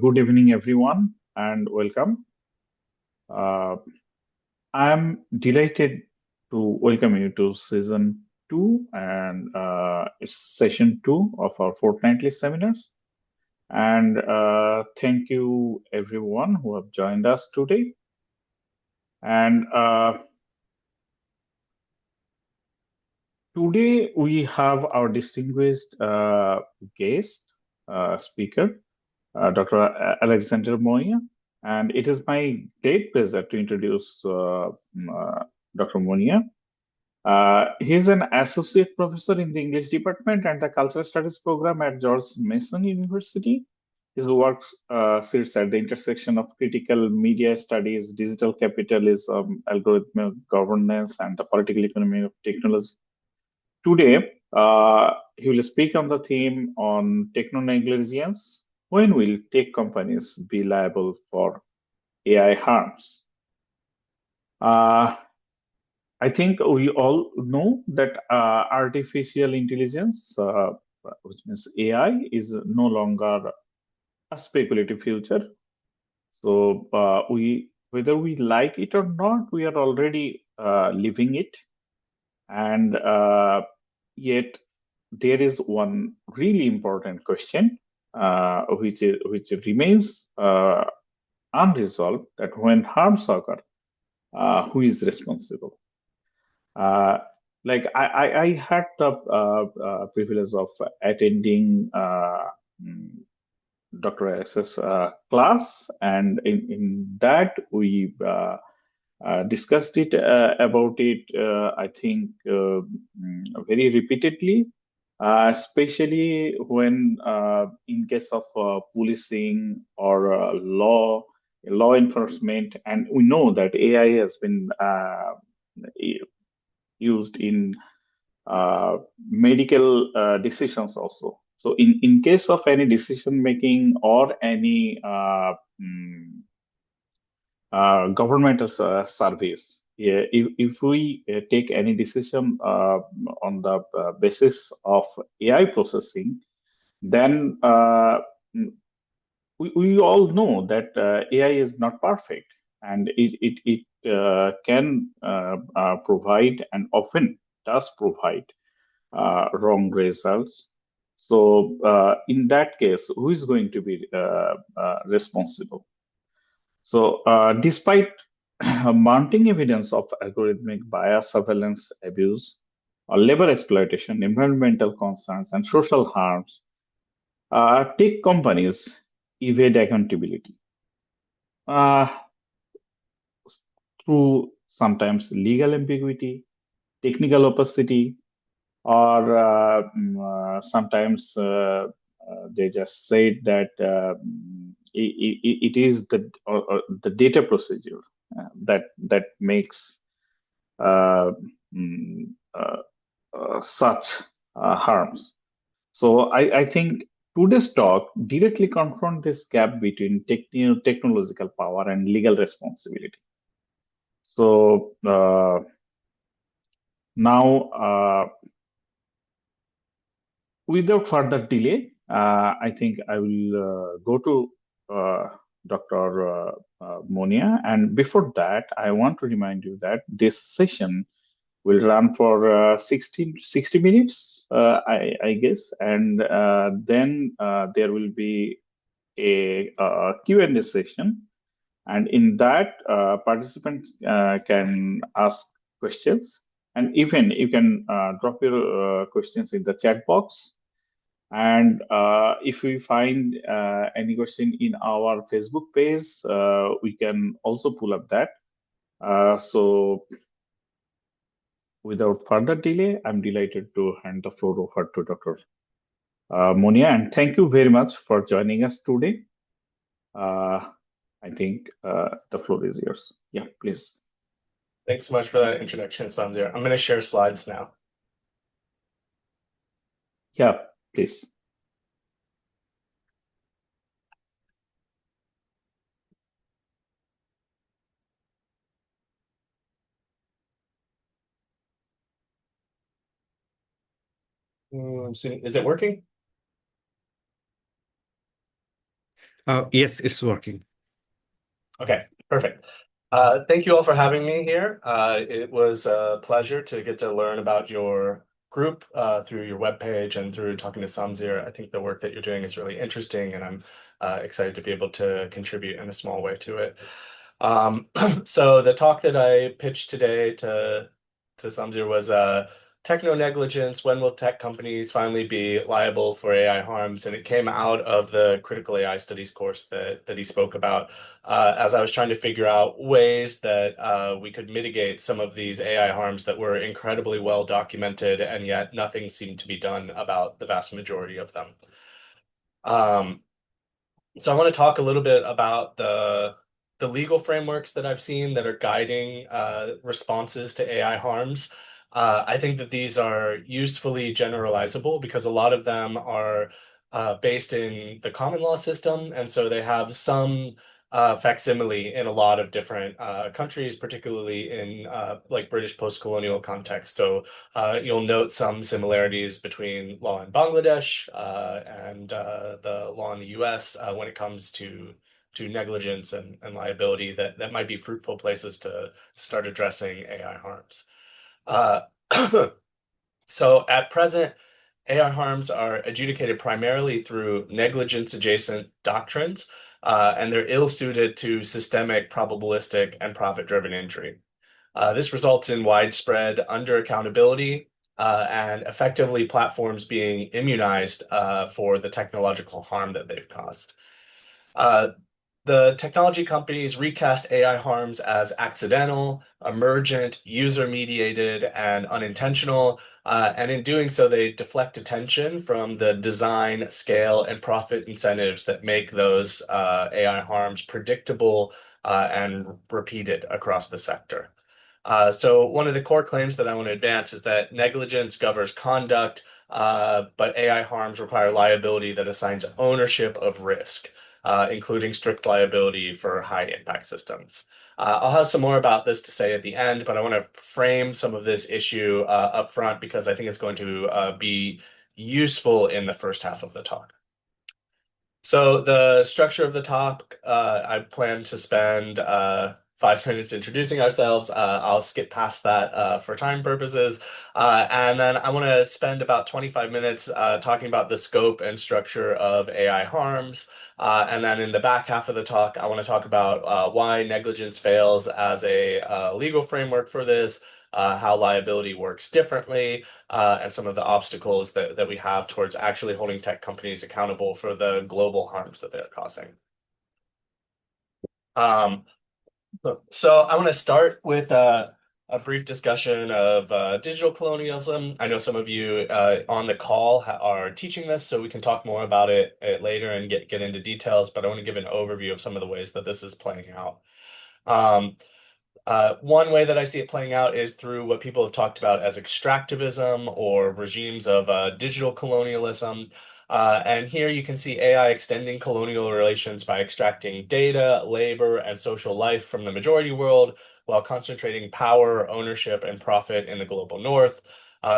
good evening, everyone, and welcome. Uh, I'm delighted to welcome you to season two and it's session two of our fortnightly seminars. And thank you, everyone who have joined us today. And today we have our distinguished guest speaker, Dr. Alexander Monea. And it is my great pleasure to introduce Dr. Monea. He is an associate professor in the English department and the Cultural Studies program at George Mason University. His work sits at the intersection of critical media studies, digital capitalism, algorithmic governance, and the political economy of technology. Today, he will speak on the theme on techno-negligence. When will tech companies be liable for AI harms? Uh, I think we all know that artificial intelligence, which means AI, is no longer a speculative future. So whether we like it or not, we are already living it, and yet there is one really important question which remains unresolved: that when harms occur, who is responsible? Uh, I had the privilege of attending mm, Dr. S's class, and in that we discussed it about it. I think very repeatedly, especially when in case of policing or law enforcement, and we know that AI has been used in medical decisions also. So in case of any decision making or any governmental service, yeah, if we take any decision on the basis of AI processing, then we all know that AI is not perfect, and it can provide, and often does provide, wrong results. So in that case, who is going to be responsible? So despite mounting evidence of algorithmic bias, surveillance abuse, or labor exploitation, environmental concerns, and social harms, tech companies evade accountability uh, through sometimes legal ambiguity, technical opacity, or sometimes they just said that it is the data procedure that makes uh, mm, uh, such harms. So I think today's talk directly confront this gap between technological power and legal responsibility. So now, without further delay, I think I will go to Dr. Monea. And before that, I want to remind you that this session will run for 60 minutes, I guess. And then there will be a Q&A session. And in that, participants can ask questions. And even you can drop your questions in the chat box. And if we find any question in our Facebook page, we can also pull up that. So without further delay, I'm delighted to hand the floor over to Dr. Monea. And thank you very much for joining us today. I think the floor is yours. Yeah, please. Thanks so much for that introduction, Samdir. I'm going to share slides now. Yeah, please. Is it working? Yes, it's working. Okay, perfect. Thank you all for having me here. It was a pleasure to get to learn about your group through your webpage and through talking to Samzir. I think the work that you're doing is really interesting, and I'm excited to be able to contribute in a small way to it. Um, so the talk that I pitched today to Samzir was Techno-negligence, when will tech companies finally be liable for AI harms? And it came out of the critical AI studies course that he spoke about as I was trying to figure out ways that we could mitigate some of these AI harms that were incredibly well documented, and yet nothing seemed to be done about the vast majority of them. Um, so I want to talk a little bit about the legal frameworks that I've seen that are guiding responses to AI harms. I think that these are usefully generalizable because a lot of them are based in the common law system, and so they have some facsimile in a lot of different countries, particularly in like British post-colonial context. So you'll note some similarities between law in Bangladesh and the law in the US when it comes to negligence and liability that might be fruitful places to start addressing AI harms. Uh, so at present, AI harms are adjudicated primarily through negligence adjacent doctrines, and they're ill-suited to systemic, probabilistic, and profit-driven injury. This results in widespread under-accountability and effectively platforms being immunized for the technological harm that they've caused. Uh, the technology companies recast AI harms as accidental, emergent, user-mediated, and unintentional. And in doing so, they deflect attention from the design, scale, and profit incentives that make those AI harms predictable and repeated across the sector. So one of the core claims that I want to advance is that negligence governs conduct, but AI harms require liability that assigns ownership of risk, including strict liability for high impact systems. I'll have some more about this to say at the end, but I want to frame some of this issue up front because I think it's going to be useful in the first half of the talk. So the structure of the talk, I plan to spend 5 minutes introducing ourselves. I'll skip past that for time purposes. And then I want to spend about 25 minutes talking about the scope and structure of AI harms. And then in the back half of the talk, I want to talk about why negligence fails as a legal framework for this, how liability works differently, and some of the obstacles that we have towards actually holding tech companies accountable for the global harms that they're causing. Um, so I want to start with a brief discussion of digital colonialism. I know some of you on the call are teaching this, so we can talk more about it later and get into details, but I want to give an overview of some of the ways that this is playing out. Um, one way that I see it playing out is through what people have talked about as extractivism or regimes of digital colonialism. And here you can see AI extending colonial relations by extracting data, labor, and social life from the majority world while concentrating power, ownership, and profit in the global north.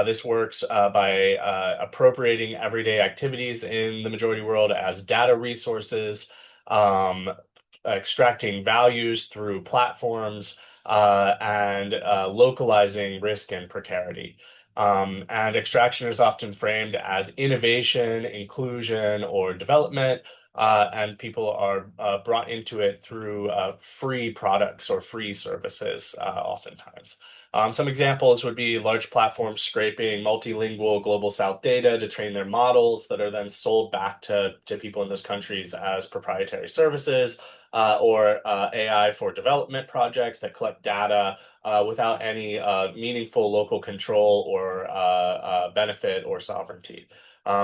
This works by appropriating everyday activities in the majority world as data resources, um, extracting values through platforms and localizing risk and precarity. And extraction is often framed as innovation, inclusion, or development, and people are brought into it through free products or free services, oftentimes. Some examples would be large platforms scraping multilingual global south data to train their models that are then sold back to people in those countries as proprietary services, or AI for development projects that collect data without any meaningful local control or benefit or sovereignty.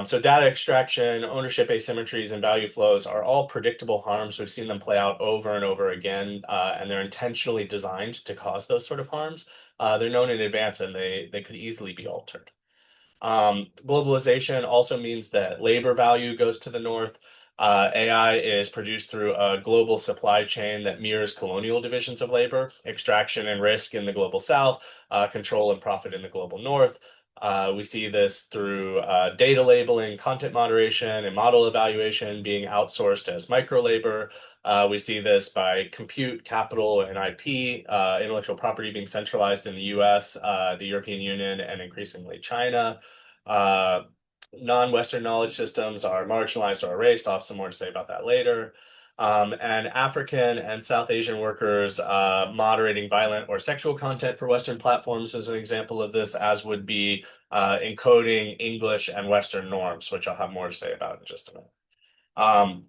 So data extraction, ownership asymmetries, and value flows are all predictable harms. We've seen them play out over and over again, and they're intentionally designed to cause those sort of harms. They're known in advance, and they could easily be altered. Globalization also means that labor value goes to the north. AI is produced through a global supply chain that mirrors colonial divisions of labor, extraction and risk in the global south, control and profit in the global north. We see this through data labeling, content moderation, and model evaluation being outsourced as micro labor. We see this by compute, capital, and IP, intellectual property being centralized in the US, the European Union, and increasingly China. Uh, Non-Western knowledge systems are marginalized or erased. I'll have some more to say about that later. And African and South Asian workers moderating violent or sexual content for Western platforms is an example of this, as would be encoding English and Western norms, which I'll have more to say about in just a minute. Um,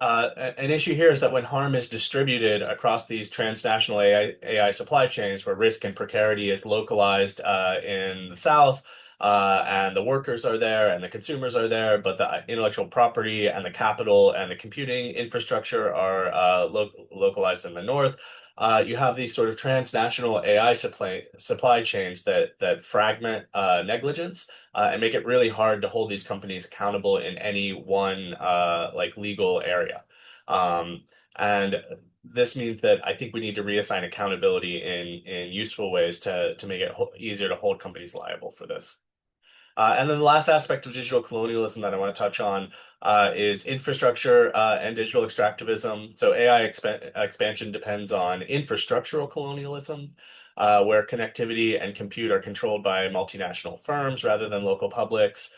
an issue here is that when harm is distributed across these transnational AI supply chains, where risk and precarity is localized in the South, and the workers are there and the consumers are there, but the intellectual property and the capital and the computing infrastructure are localized in the North. You have these sort of transnational AI supply chains that fragment negligence and make it really hard to hold these companies accountable in any one like legal area. Um, and this means that I think we need to reassign accountability in useful ways to make it easier to hold companies liable for this. And then the last aspect of digital colonialism that I want to touch on is infrastructure and digital extractivism. So AI expansion depends on infrastructural colonialism, where connectivity and compute are controlled by multinational firms rather than local publics.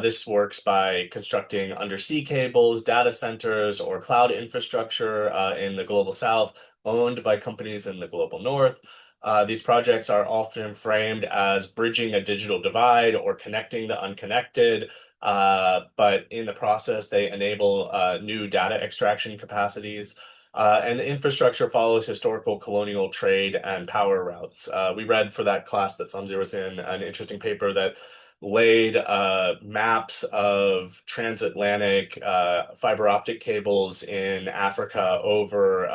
This works by constructing undersea cables, data centers, or cloud infrastructure in the global south, owned by companies in the global north. These projects are often framed as bridging a digital divide or connecting the unconnected, but in the process, they enable new data extraction capacities. And the infrastructure follows historical colonial trade and power routes. We read for that class that Samzir was in an interesting paper that laid maps of transatlantic fiber optic cables in Africa over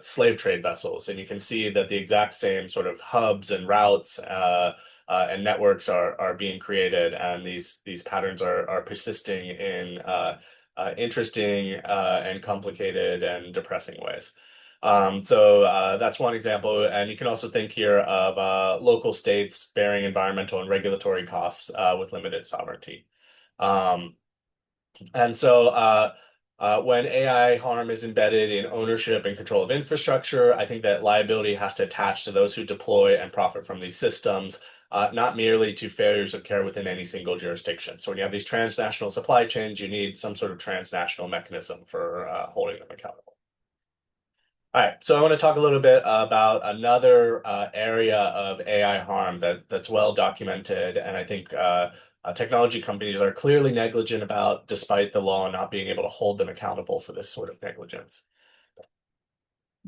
slave trade vessels, and you can see that the exact same sort of hubs and routes and networks are being created, and these patterns are persisting in interesting and complicated and depressing ways. That's one example, and you can also think here of local states bearing environmental and regulatory costs with limited sovereignty. Um, when AI harm is embedded in ownership and control of infrastructure, I think that liability has to attach to those who deploy and profit from these systems, not merely to failures of care within any single jurisdiction. So when you have these transnational supply chains, you need some sort of transnational mechanism for holding them accountable. All right, so I want to talk a little bit about another area of AI harm that's well documented, and I think technology companies are clearly negligent about, despite the law not being able to hold them accountable for this sort of negligence.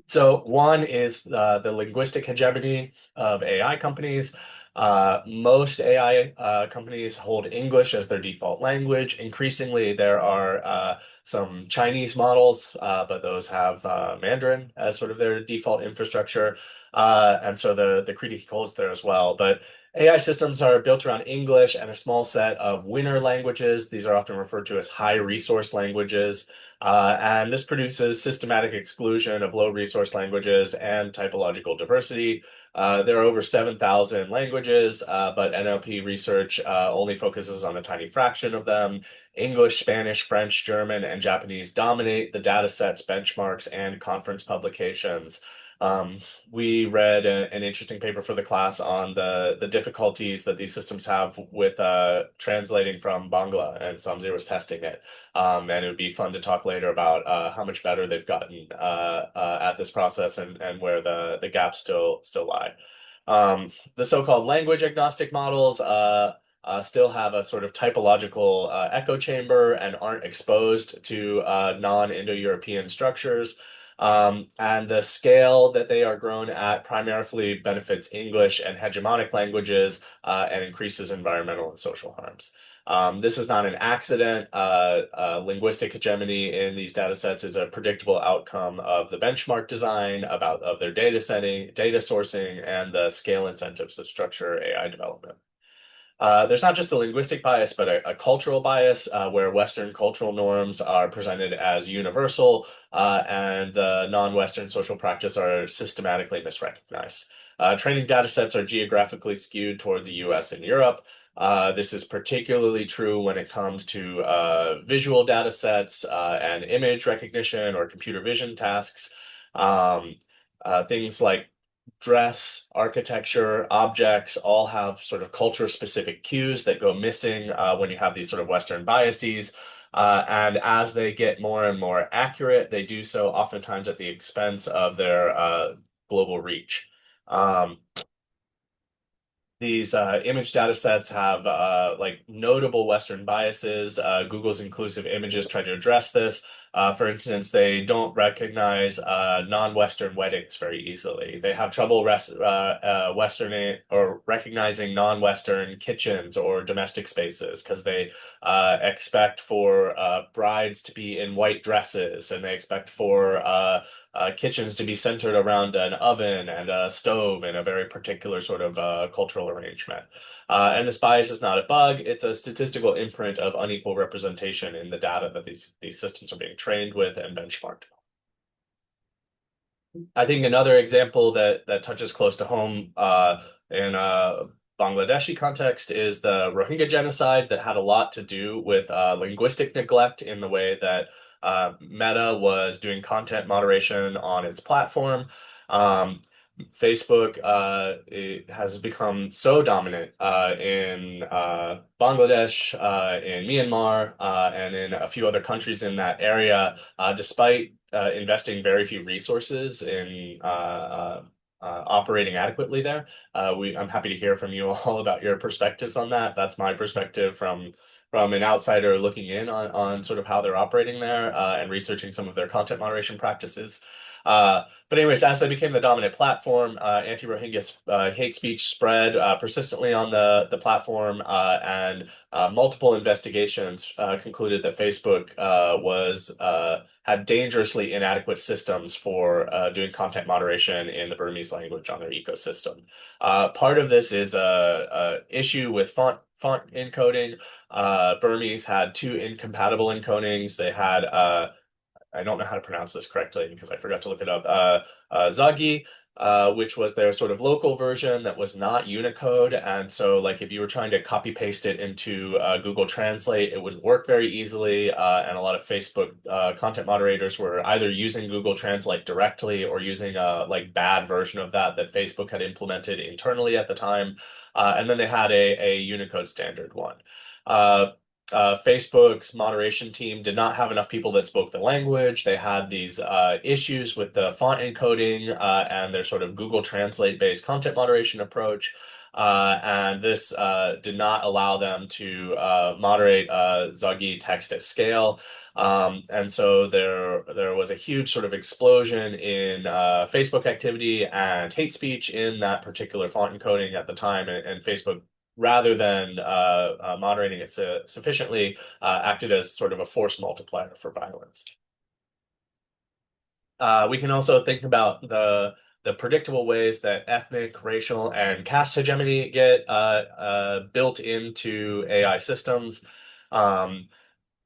So one is the linguistic hegemony of AI companies. Most AI companies hold English as their default language. Increasingly, there are some Chinese models, but those have Mandarin as sort of their default infrastructure. And so the critique holds there as well. But AI systems are built around English and a small set of winner languages. These are often referred to as high resource languages. And this produces systematic exclusion of low resource languages and typological diversity. There are over 7,000 languages, but NLP research only focuses on a tiny fraction of them. English, Spanish, French, German, and Japanese dominate the data sets, benchmarks, and conference publications. Um, we read an interesting paper for the class on the difficulties that these systems have with translating from Bangla, and Samzir was testing it. And it would be fun to talk later about how much better they've gotten at this process and where the gaps still lie. The so-called language agnostic models still have a sort of typological echo chamber and aren't exposed to non-Indo-European structures. And the scale that they are grown at primarily benefits English and hegemonic languages and increases environmental and social harms. This is not an accident. Linguistic hegemony in these data sets is a predictable outcome of the benchmark design, of their data setting, data sourcing, and the scale incentives that structure AI development. There's not just a linguistic bias, but a cultural bias where Western cultural norms are presented as universal and the non-Western social practice are systematically misrecognized. Training data sets are geographically skewed toward the US and Europe. This is particularly true when it comes to visual data sets and image recognition or computer vision tasks. Um, Things like dress, architecture, objects all have sort of culture specific cues that go missing when you have these sort of Western biases. And as they get more and more accurate, they do so oftentimes at the expense of their global reach. Um, these image data sets have like notable Western biases. Google's inclusive images try to address this. For instance, they don't recognize non-Western weddings very easily. They have trouble Western or recognizing non-Western kitchens or domestic spaces because they expect for brides to be in white dresses and they expect for kitchens to be centered around an oven and a stove in a very particular sort of cultural arrangement. And this bias is not a bug, it's a statistical imprint of unequal representation in the data that these systems are being trained with and benchmarked. I think another example that touches close to home in a Bangladeshi context is the Rohingya genocide that had a lot to do with linguistic neglect in the way that Meta was doing content moderation on its platform. Um, Facebook it has become so dominant in Bangladesh, in Myanmar, and in a few other countries in that area, despite investing very few resources in operating adequately there. I'm happy to hear from you all about your perspectives on that. That's my perspective from an outsider looking in on sort of how they're operating there and researching some of their content moderation practices. But anyways, as they became the dominant platform, anti-Rohingya hate speech spread persistently on the platform, and multiple investigations concluded that Facebook was had dangerously inadequate systems for doing content moderation in the Burmese language on their ecosystem. Part of this is a issue with font encoding. Burmese had two incompatible encodings. They had I don't know how to pronounce this correctly because I forgot to look it up. Zagi, which was their sort of local version that was not Unicode. And so, like, if you were trying to copy paste it into Google Translate, it wouldn't work very easily. And a lot of Facebook content moderators were either using Google Translate directly or using a like bad version of that Facebook had implemented internally at the time. And then they had a Unicode standard one. Uh, Facebook's moderation team did not have enough people that spoke the language. They had these issues with the font encoding and their sort of Google Translate based content moderation approach. And this did not allow them to moderate Zagi text at scale. And so there was a huge sort of explosion in Facebook activity and hate speech in that particular font encoding at the time, and Facebook rather than moderating it sufficiently, acted as sort of a force multiplier for violence. We can also think about the predictable ways that ethnic, racial, and caste hegemony get built into AI systems. Um,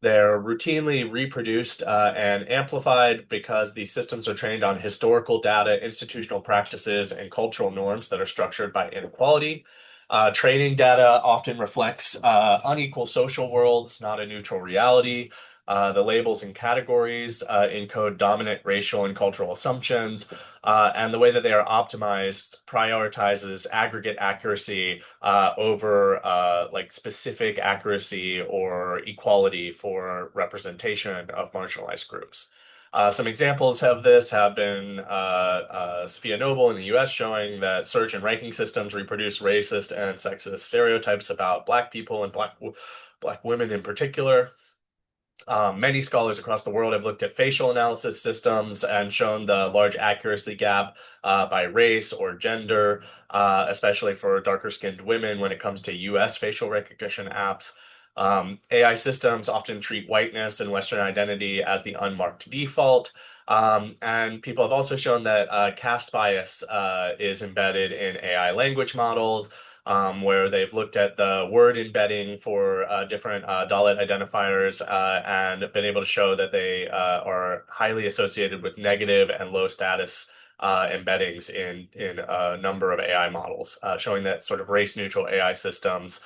they're routinely reproduced and amplified because these systems are trained on historical data, institutional practices, and cultural norms that are structured by inequality. Training data often reflects unequal social worlds, not a neutral reality. The labels and categories encode dominant racial and cultural assumptions, and the way that they are optimized prioritizes aggregate accuracy over like specific accuracy or equality for representation of marginalized groups. Some examples of this have been Sophia Noble in the US showing that search and ranking systems reproduce racist and sexist stereotypes about Black people and Black women in particular. Many scholars across the world have looked at facial analysis systems and shown the large accuracy gap by race or gender, especially for darker skinned women when it comes to US facial recognition apps. AI systems often treat whiteness and Western identity as the unmarked default. And people have also shown that caste bias is embedded in AI language models. where they've looked at the word embedding for different Dalit identifiers and been able to show that they are highly associated with negative and low status embeddings in a number of AI models, showing that sort of race-neutral AI systems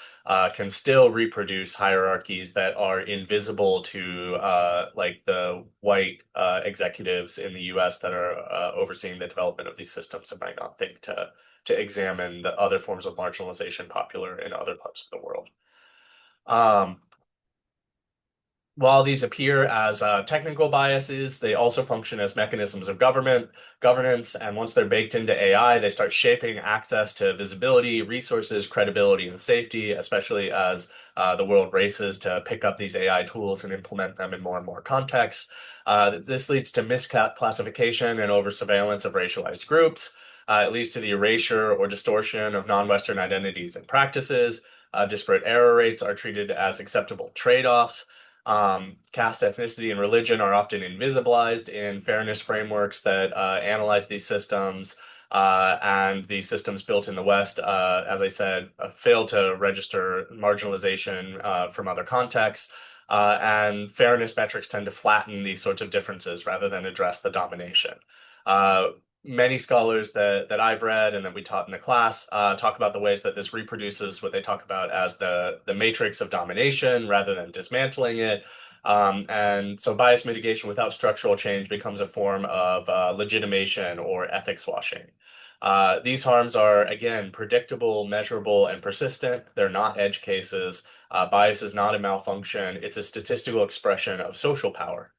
can still reproduce hierarchies that are invisible to like the white executives in the US that are overseeing the development of these systems and might not think to examine the other forms of marginalization popular in other parts of the world. Um, while these appear as technical biases, they also function as mechanisms of governance, and once they're baked into AI, they start shaping access to visibility, resources, credibility, and safety, especially as the world races to pick up these AI tools and implement them in more and more contexts. This leads to misclassification and over-surveillance of racialized groups. It leads to the erasure or distortion of non-Western identities and practices. Disparate error rates are treated as acceptable trade-offs. Caste, ethnicity, and religion are often invisibilized in fairness frameworks that analyze these systems. And the systems built in the West, as I said, fail to register marginalization from other contexts. And fairness metrics tend to flatten these sorts of differences rather than address the domination. Uh, Many scholars that I've read and that we taught in the class talk about the ways that this reproduces what they talk about as the matrix of domination rather than dismantling it. And so bias mitigation without structural change becomes a form of legitimation or ethics washing. These harms are, again, predictable, measurable, and persistent. They're not edge cases. Bias is not a malfunction. It's a statistical expression of social power.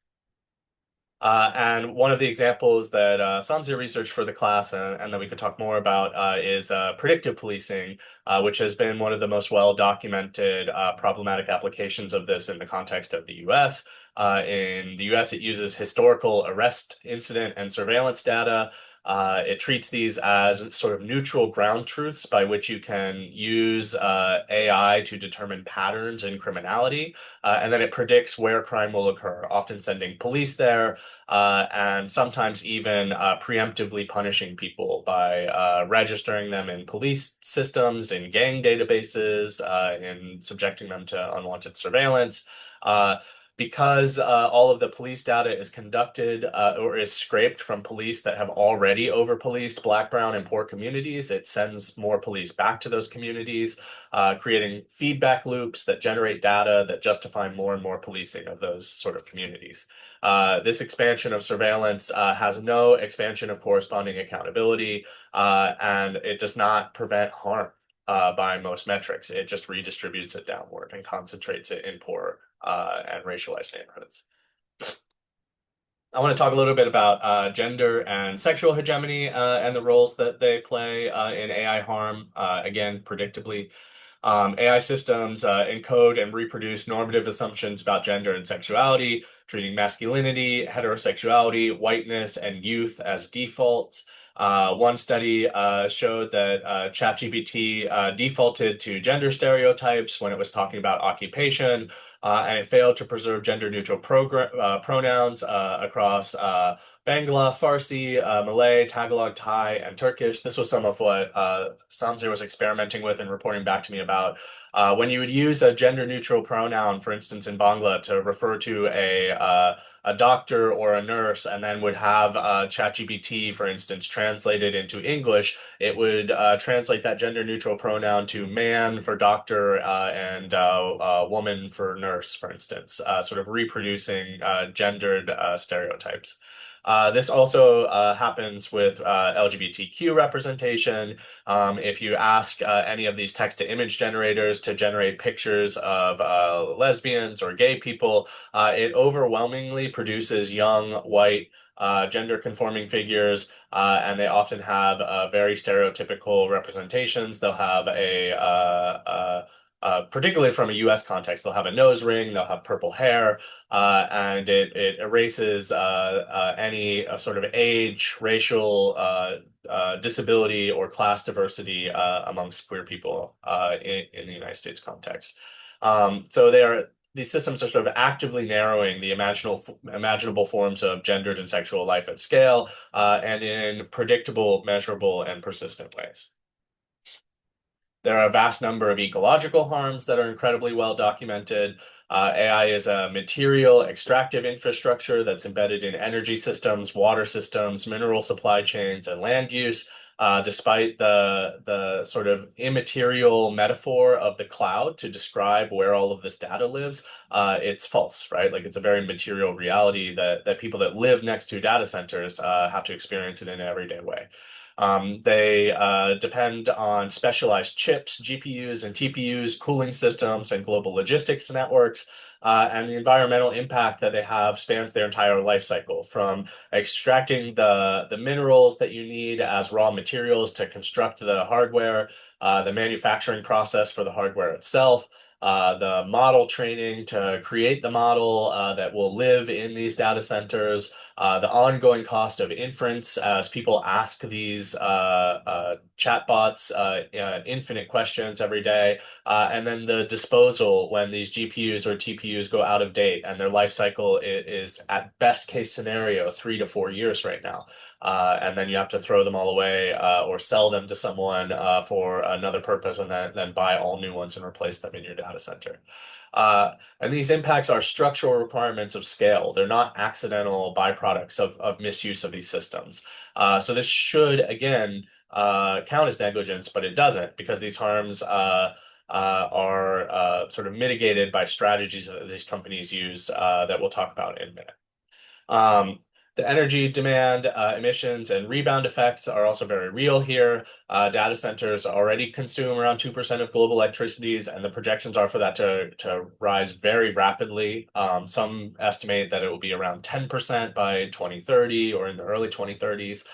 And one of the examples that Samsia researched for the class and that we could talk more about is predictive policing, which has been one of the most well-documented problematic applications of this in the context of the US. In the US, it uses historical arrest, incident, and surveillance data. It treats these as sort of neutral ground truths by which you can use AI to determine patterns in criminality. And then it predicts where crime will occur, often sending police there and sometimes even preemptively punishing people by registering them in police systems, in gang databases, in subjecting them to unwanted surveillance. Because all of the police data is conducted or is scraped from police that have already over-policed Black, brown, and poor communities, it sends more police back to those communities, creating feedback loops that generate data that justify more and more policing of those sort of communities. This expansion of surveillance has no expansion of corresponding accountability, and it does not prevent harm by most metrics. It just redistributes it downward and concentrates it in poor and racialized neighborhoods. I want to talk a little bit about gender and sexual hegemony and the roles that they play in AI harm, again, predictably. AI systems encode and reproduce normative assumptions about gender and sexuality, treating masculinity, heterosexuality, whiteness, and youth as defaults. One study showed that ChatGPT defaulted to gender stereotypes when it was talking about occupation, and it failed to preserve gender-neutral pronouns across Bangla, Farsi, Malay, Tagalog, Thai, and Turkish. This was some of what Samsir was experimenting with and reporting back to me about. When you would use a gender-neutral pronoun, for instance, in Bangla to refer to a doctor or a nurse, and then would have ChatGPT, for instance, translated into English, it would translate that gender-neutral pronoun to man for doctor and woman for nurse, for instance, sort of reproducing gendered stereotypes. This also happens with LGBTQ representation. If you ask any of these text-to-image generators to generate pictures of lesbians or gay people, it overwhelmingly produces young, white, gender-conforming figures, and they often have very stereotypical representations. They'll have particularly from a US context, they'll have a nose ring, they'll have purple hair, and it erases any sort of age, racial disability, or class diversity amongst queer people in the United States context. So these systems are sort of actively narrowing the imaginable forms of gendered and sexual life at scale, and in predictable, measurable, and persistent ways. There are a vast number of ecological harms that are incredibly well documented. AI is a material extractive infrastructure that's embedded in energy systems, water systems, mineral supply chains, and land use. Despite the sort of immaterial metaphor of the cloud to describe where all of this data lives, it's false, right? Like it's a very material reality that people that live next to data centers have to experience it in an everyday way. They depend on specialized chips, GPUs, and TPUs, cooling systems, and global logistics networks. And the environmental impact that they have spans their entire life cycle, from extracting the minerals that you need as raw materials to construct the hardware, the manufacturing process for the hardware itself, the model training to create the model that will live in these data centers, the ongoing cost of inference as people ask these chatbots infinite questions every day, and then the disposal when these GPUs or TPUs go out of date and their life cycle is at best case scenario 3 to 4 years right now. And then you have to throw them all away or sell them to someone for another purpose and then buy all new ones and replace them in your data center. And these impacts are structural requirements of scale. They're not accidental byproducts of misuse of these systems. So this should, again, count as negligence, but it doesn't because these harms are sort of mitigated by strategies that these companies use that we'll talk about in a minute. Um, the energy demand, emissions, and rebound effects are also very real here. Data centers already consume around 2% of global electricities, and the projections are for that to rise very rapidly. Some estimate that it will be around 10% by 2030 or in the early 2030s.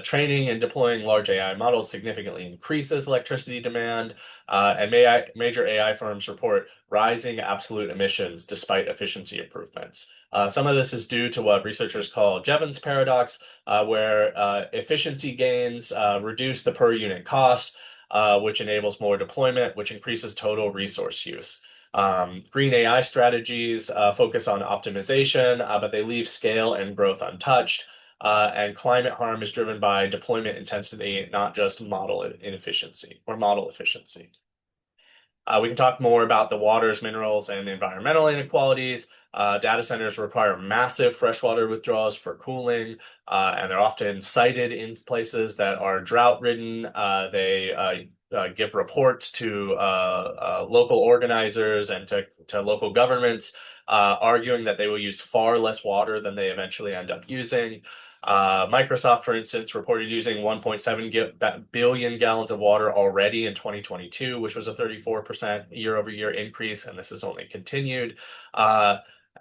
Training and deploying large AI models significantly increases electricity demand, and major AI firms report rising absolute emissions despite efficiency improvements. Some of this is due to what researchers call Jevons paradox, where efficiency gains reduce the per unit cost, which enables more deployment, which increases total resource use. Green AI strategies focus on optimization, but they leave scale and growth untouched. And climate harm is driven by deployment intensity, not just model inefficiency or model efficiency. We can talk more about the waters, minerals, and environmental inequalities. Data centers require massive freshwater withdrawals for cooling, and they're often sited in places that are drought-ridden. They give reports to local organizers and to local governments, arguing that they will use far less water than they eventually end up using. Microsoft, for instance, reported using 1.7 billion gallons of water already in 2022, which was a 34% year-over-year increase, and this has only continued.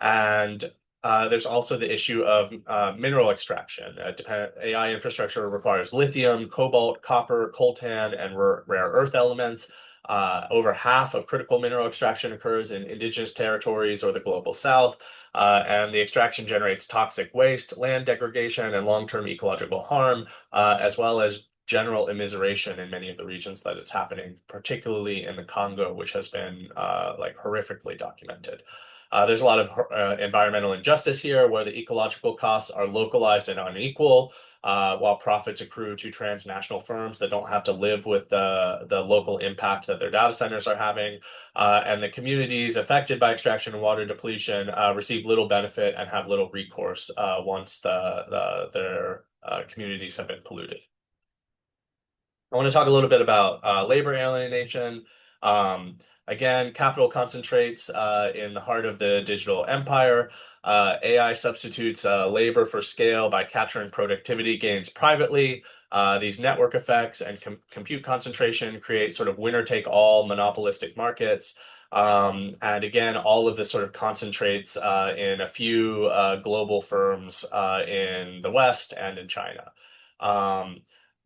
And there's also the issue of mineral extraction. AI infrastructure requires lithium, cobalt, copper, coltan, and rare earth elements. Over half of critical mineral extraction occurs in indigenous territories or the global south, and the extraction generates toxic waste, land degradation, and long-term ecological harm, as well as general immiseration in many of the regions that it's happening, particularly in the Congo, which has been like horrifically documented. There's a lot of environmental injustice here, where the ecological costs are localized and unequal, while profits accrue to transnational firms that don't have to live with the local impact that their data centers are having. And the communities affected by extraction and water depletion receive little benefit and have little recourse once their communities have been polluted. I want to talk a little bit about labor alienation. Again, capital concentrates in the heart of the digital empire. AI substitutes labor for scale by capturing productivity gains privately. These network effects and compute concentration create sort of winner-take-all monopolistic markets. And again, all of this sort of concentrates in a few global firms in the West and in China.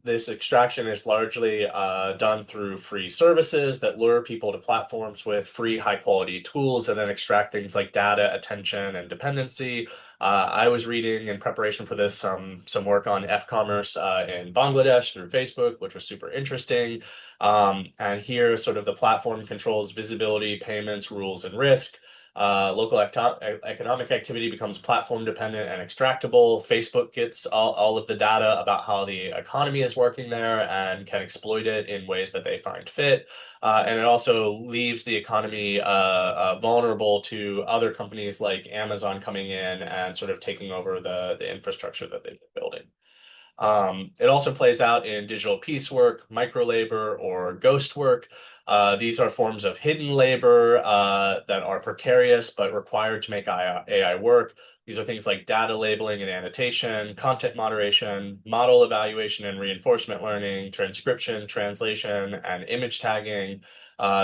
This extraction is largely done through free services that lure people to platforms with free high-quality tools and then extract things like data, attention, and dependency. I was reading in preparation for this some work on F-commerce in Bangladesh through Facebook, which was super interesting. And here, sort of the platform controls visibility, payments, rules, and risk. Local economic activity becomes platform dependent and extractable. Facebook gets all of the data about how the economy is working there and can exploit it in ways that they find fit. And it also leaves the economy vulnerable to other companies like Amazon coming in and sort of taking over the infrastructure that they've been building. It also plays out in digital piecework, micro labor, or ghost work. These are forms of hidden labor that are precarious but required to make AI work. These are things like data labeling and annotation, content moderation, model evaluation and reinforcement learning, transcription, translation, and image tagging.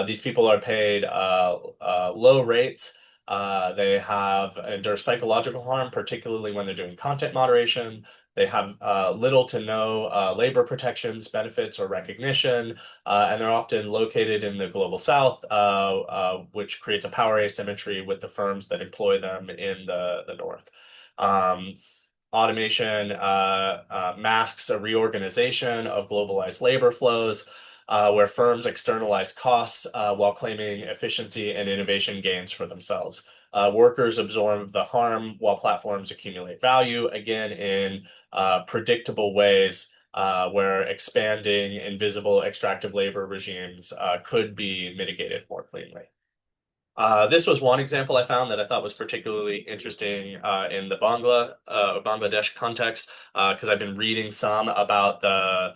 These people are paid low rates. They have endure psychological harm, particularly when they're doing content moderation. They have little to no labor protections, benefits, or recognition, and they're often located in the global south, which creates a power asymmetry with the firms that employ them in the north. Um, Automation masks a reorganization of globalized labor flows, where firms externalize costs while claiming efficiency and innovation gains for themselves. Workers absorb the harm while platforms accumulate value, again, in predictable ways where expanding invisible extractive labor regimes could be mitigated more cleanly. This was one example I found that I thought was particularly interesting in the Bangladesh context, because I've been reading some about the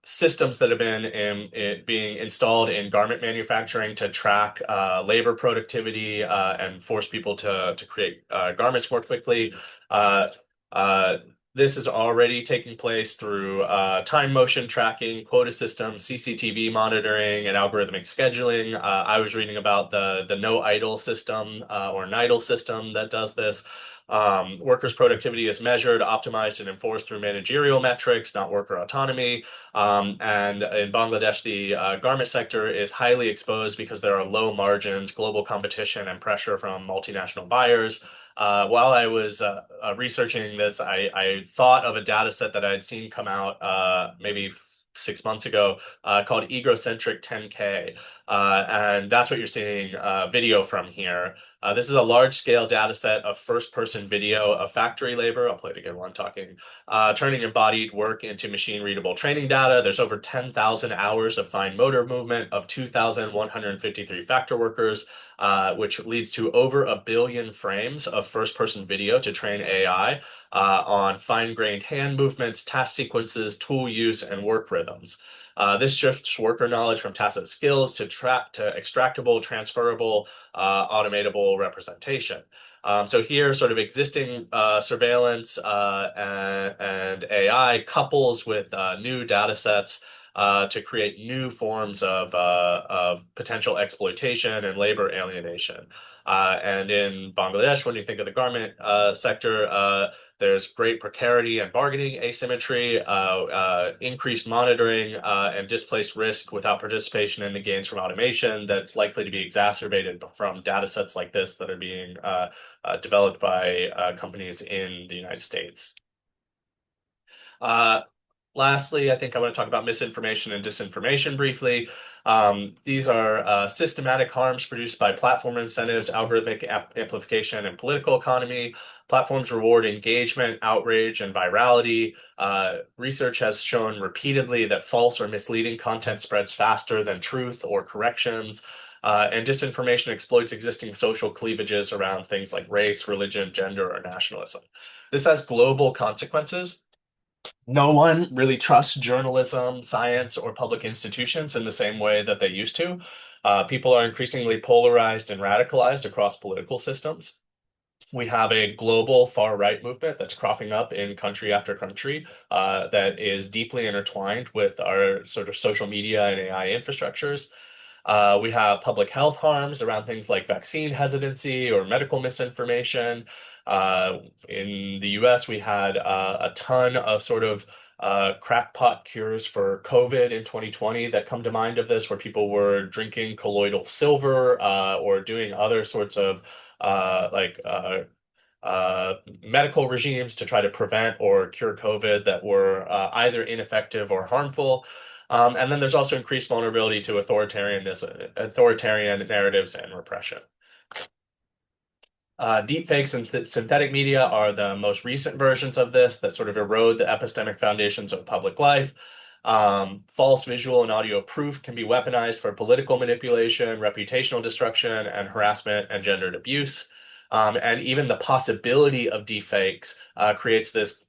systems that have been being installed in garment manufacturing to track labor productivity and force people to create garments more quickly. Uh, uh, this is already taking place through time motion tracking, quota systems, CCTV monitoring, and algorithmic scheduling. I was reading about the no idle system or NIDLE system that does this. Workers' productivity is measured, optimized, and enforced through managerial metrics, not worker autonomy. And in Bangladesh, the garment sector is highly exposed because there are low margins, global competition, and pressure from multinational buyers. While I was researching this, I thought of a data set that I had seen come out maybe 6 months ago called Egocentric 10K. And that's what you're seeing video from here. This is a large scale data set of first person video of factory labor. I'll play it again while I'm talking. Turning embodied work into machine readable training data. There's over 10,000 hours of fine motor movement of 2,153 factor workers, which leads to over 1 billion frames of first person video to train AI on fine grained hand movements, task sequences, tool use, and work rhythms. This shifts worker knowledge from tacit skills to extractable, transferable, automatable representation. So here, sort of existing surveillance and AI couples with new data sets to create new forms of potential exploitation and labor alienation. And in Bangladesh, when you think of the garment sector, there's great precarity and bargaining asymmetry, increased monitoring, and displaced risk without participation in the gains from automation that's likely to be exacerbated from data sets like this that are being developed by companies in the United States. Uh, Lastly, I think I want to talk about misinformation and disinformation briefly. These are systematic harms produced by platform incentives, algorithmic amplification, and political economy. Platforms reward engagement, outrage, and virality. Research has shown repeatedly that false or misleading content spreads faster than truth or corrections. And disinformation exploits existing social cleavages around things like race, religion, gender, or nationalism. This has global consequences. No one really trusts journalism, science, or public institutions in the same way that they used to. People are increasingly polarized and radicalized across political systems. We have a global far right movement that's cropping up in country after country that is deeply intertwined with our sort of social media and AI infrastructures. We have public health harms around things like vaccine hesitancy or medical misinformation. Uh, in the US, we had a ton of sort of crackpot cures for COVID in 2020 that come to mind of this, where people were drinking colloidal silver or doing other sorts of like medical regimes to try to prevent or cure COVID that were either ineffective or harmful. And then there's also increased vulnerability to authoritarian narratives and repression. Deepfakes and synthetic media are the most recent versions of this that sort of erode the epistemic foundations of public life. False visual and audio proof can be weaponized for political manipulation, reputational destruction, and harassment and gendered abuse. And even the possibility of deepfakes creates this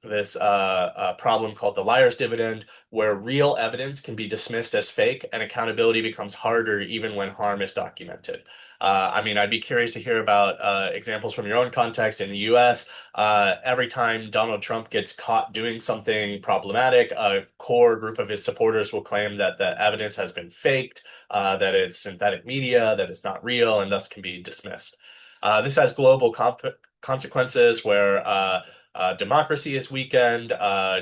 problem called the liar's dividend, where real evidence can be dismissed as fake and accountability becomes harder even when harm is documented. I mean, I'd be curious to hear about examples from your own context in the US. Every time Donald Trump gets caught doing something problematic, a core group of his supporters will claim that the evidence has been faked, that it's synthetic media, that it's not real, and thus can be dismissed. This has global consequences where democracy is weakened,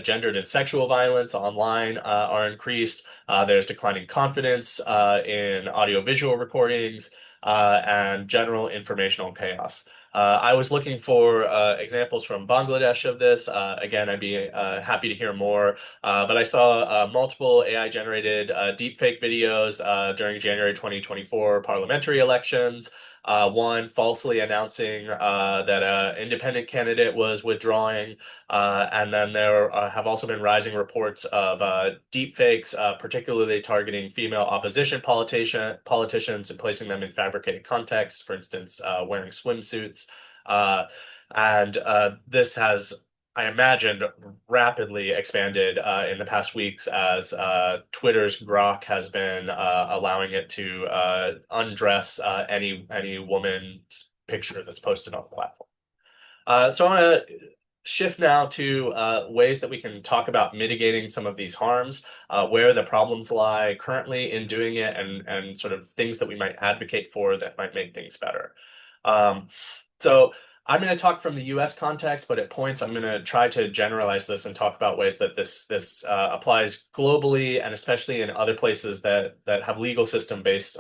gendered and sexual violence online are increased, there's declining confidence in audiovisual recordings, and general informational chaos. I was looking for examples from Bangladesh of this. Again, I'd be happy to hear more. But I saw multiple AI-generated deepfake videos during January 2024 parliamentary elections. One falsely announcing that an independent candidate was withdrawing. And then there have also been rising reports of deepfakes, particularly targeting female opposition politicians and placing them in fabricated contexts, for instance, wearing swimsuits. Uh, and this has, I imagine, rapidly expanded in the past weeks as Twitter's Grok has been allowing it to undress any woman's picture that's posted on the platform. So I want to shift now to ways that we can talk about mitigating some of these harms, where the problems lie currently in doing it, and sort of things that we might advocate for that might make things better. Um, so I'm going to talk from the U.S. context, but at points I'm going to try to generalize this and talk about ways that this applies globally, and especially in other places that have legal system based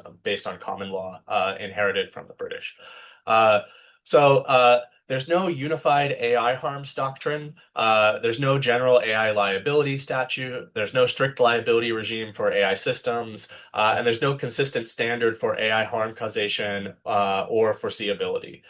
on common law inherited from the British. Uh, so there's no unified AI harms doctrine. There's no general AI liability statute. There's no strict liability regime for AI systems. And there's no consistent standard for AI harm causation or foreseeability.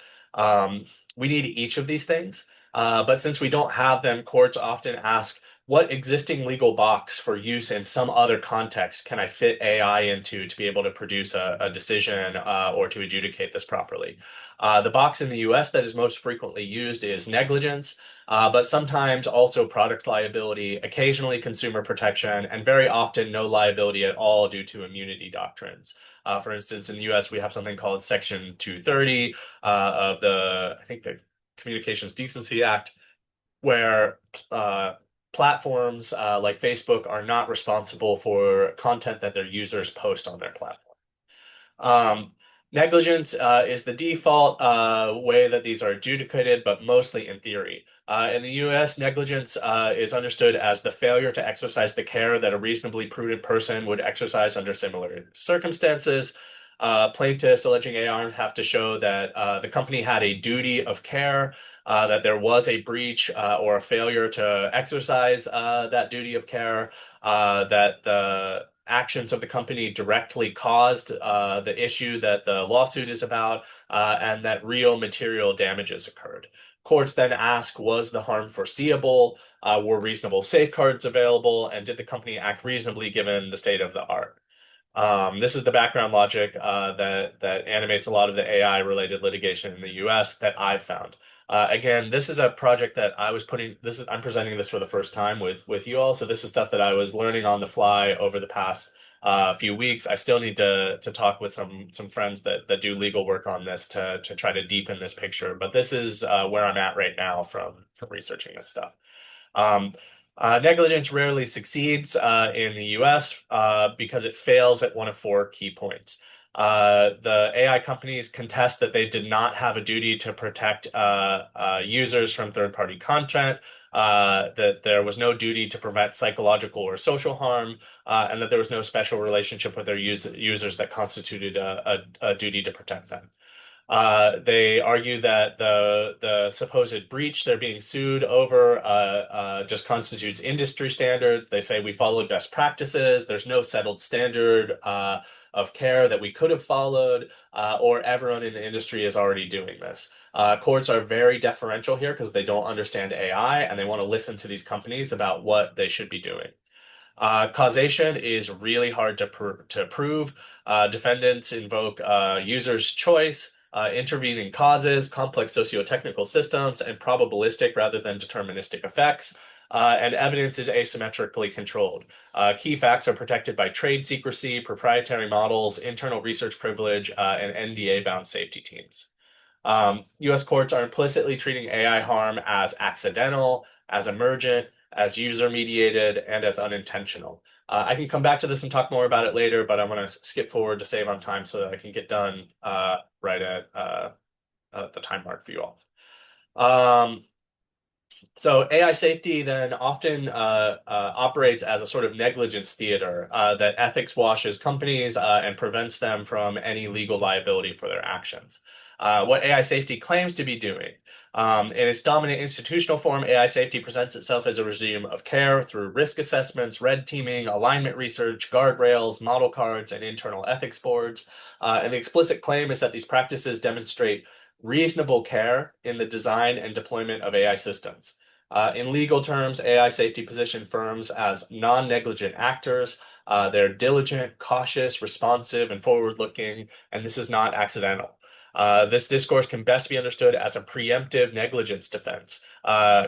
We need each of these things. But since we don't have them, courts often ask, what existing legal box for use in some other context can I fit AI into to be able to produce a decision or to adjudicate this properly? The box in the US that is most frequently used is negligence, but sometimes also product liability, occasionally consumer protection, and very often no liability at all due to immunity doctrines. For instance, in the US, we have something called Section 230 of I think the Communications Decency Act, where platforms like Facebook are not responsible for content that their users post on their platform. Um, Negligence is the default way that these are adjudicated, but mostly in theory. In the US, negligence is understood as the failure to exercise the care that a reasonably prudent person would exercise under similar circumstances. Plaintiffs alleging AR have to show that the company had a duty of care, that there was a breach or a failure to exercise that duty of care, that the actions of the company directly caused the issue that the lawsuit is about, and that real material damages occurred. Courts then ask, was the harm foreseeable? Were reasonable safeguards available? And did the company act reasonably given the state of the art? This is the background logic that animates a lot of the AI related litigation in the US that I've found. Again, this is a project that I was I'm presenting this for the first time with you all. So this is stuff that I was learning on the fly over the past few weeks. I still need to talk with some friends that do legal work on this to try to deepen this picture. But this is where I'm at right now from researching this stuff. Um, Negligence rarely succeeds in the US because it fails at one of four key points. The AI companies contest that they did not have a duty to protect users from third-party content, that there was no duty to prevent psychological or social harm, and that there was no special relationship with their users that constituted a duty to protect them. They argue that the supposed breach they're being sued over just constitutes industry standards. They say we followed best practices. There's no settled standard of care that we could have followed, or everyone in the industry is already doing this. Courts are very deferential here because they don't understand AI and they want to listen to these companies about what they should be doing. Causation is really hard to prove. Defendants invoke user's choice, intervening causes, complex socio-technical systems, and probabilistic rather than deterministic effects. And evidence is asymmetrically controlled. Key facts are protected by trade secrecy, proprietary models, internal research privilege, and NDA-bound safety teams. US courts are implicitly treating AI harm as accidental, as emergent, as user mediated, and as unintentional. I can come back to this and talk more about it later, but I'm going to skip forward to save on time so that I can get done right at the time mark for you all. So AI safety then often operates as a sort of negligence theater that ethics washes companies and prevents them from any legal liability for their actions. What AI safety claims to be doing. In its dominant institutional form, AI safety presents itself as a regime of care through risk assessments, red teaming, alignment research, guardrails, model cards, and internal ethics boards. And the explicit claim is that these practices demonstrate reasonable care in the design and deployment of AI systems. In legal terms, AI safety position firms as non-negligent actors. They're diligent, cautious, responsive, and forward-looking, and this is not accidental. This discourse can best be understood as a preemptive negligence defense.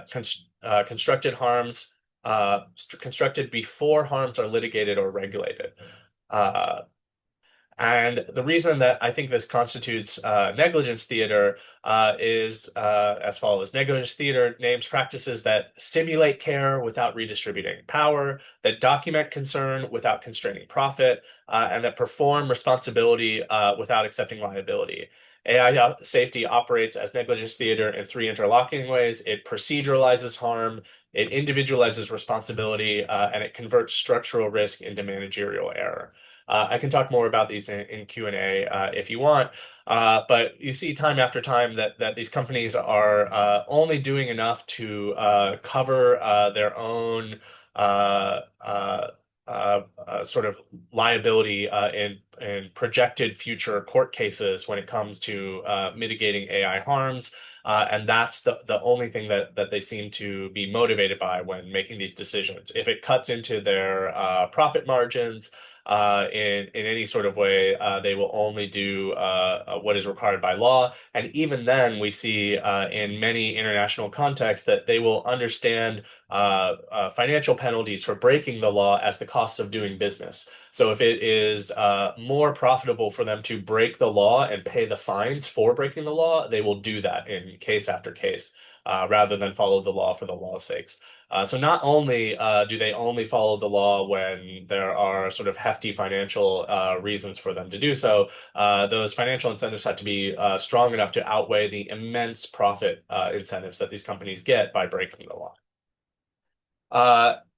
Constructed before harms are litigated or regulated. And the reason that I think this constitutes negligence theater is as follows. Negligence theater names practices that simulate care without redistributing power, that document concern without constraining profit, and that perform responsibility without accepting liability. AI safety operates as negligence theater in three interlocking ways. It proceduralizes harm, it individualizes responsibility, and it converts structural risk into managerial error. I can talk more about these in Q&A if you want. But you see time after time that these companies are only doing enough to cover their own sort of liability in projected future court cases when it comes to mitigating AI harms. And that's the only thing that they seem to be motivated by when making these decisions. If it cuts into their profit margins, in any sort of way, they will only do what is required by law. And even then, we see in many international contexts that they will understand financial penalties for breaking the law as the cost of doing business. So if it is more profitable for them to break the law and pay the fines for breaking the law, they will do that in case after case, rather than follow the law for the law's sakes. So not only do they only follow the law when there are sort of hefty financial reasons for them to do so, those financial incentives have to be strong enough to outweigh the immense profit incentives that these companies get by breaking the law.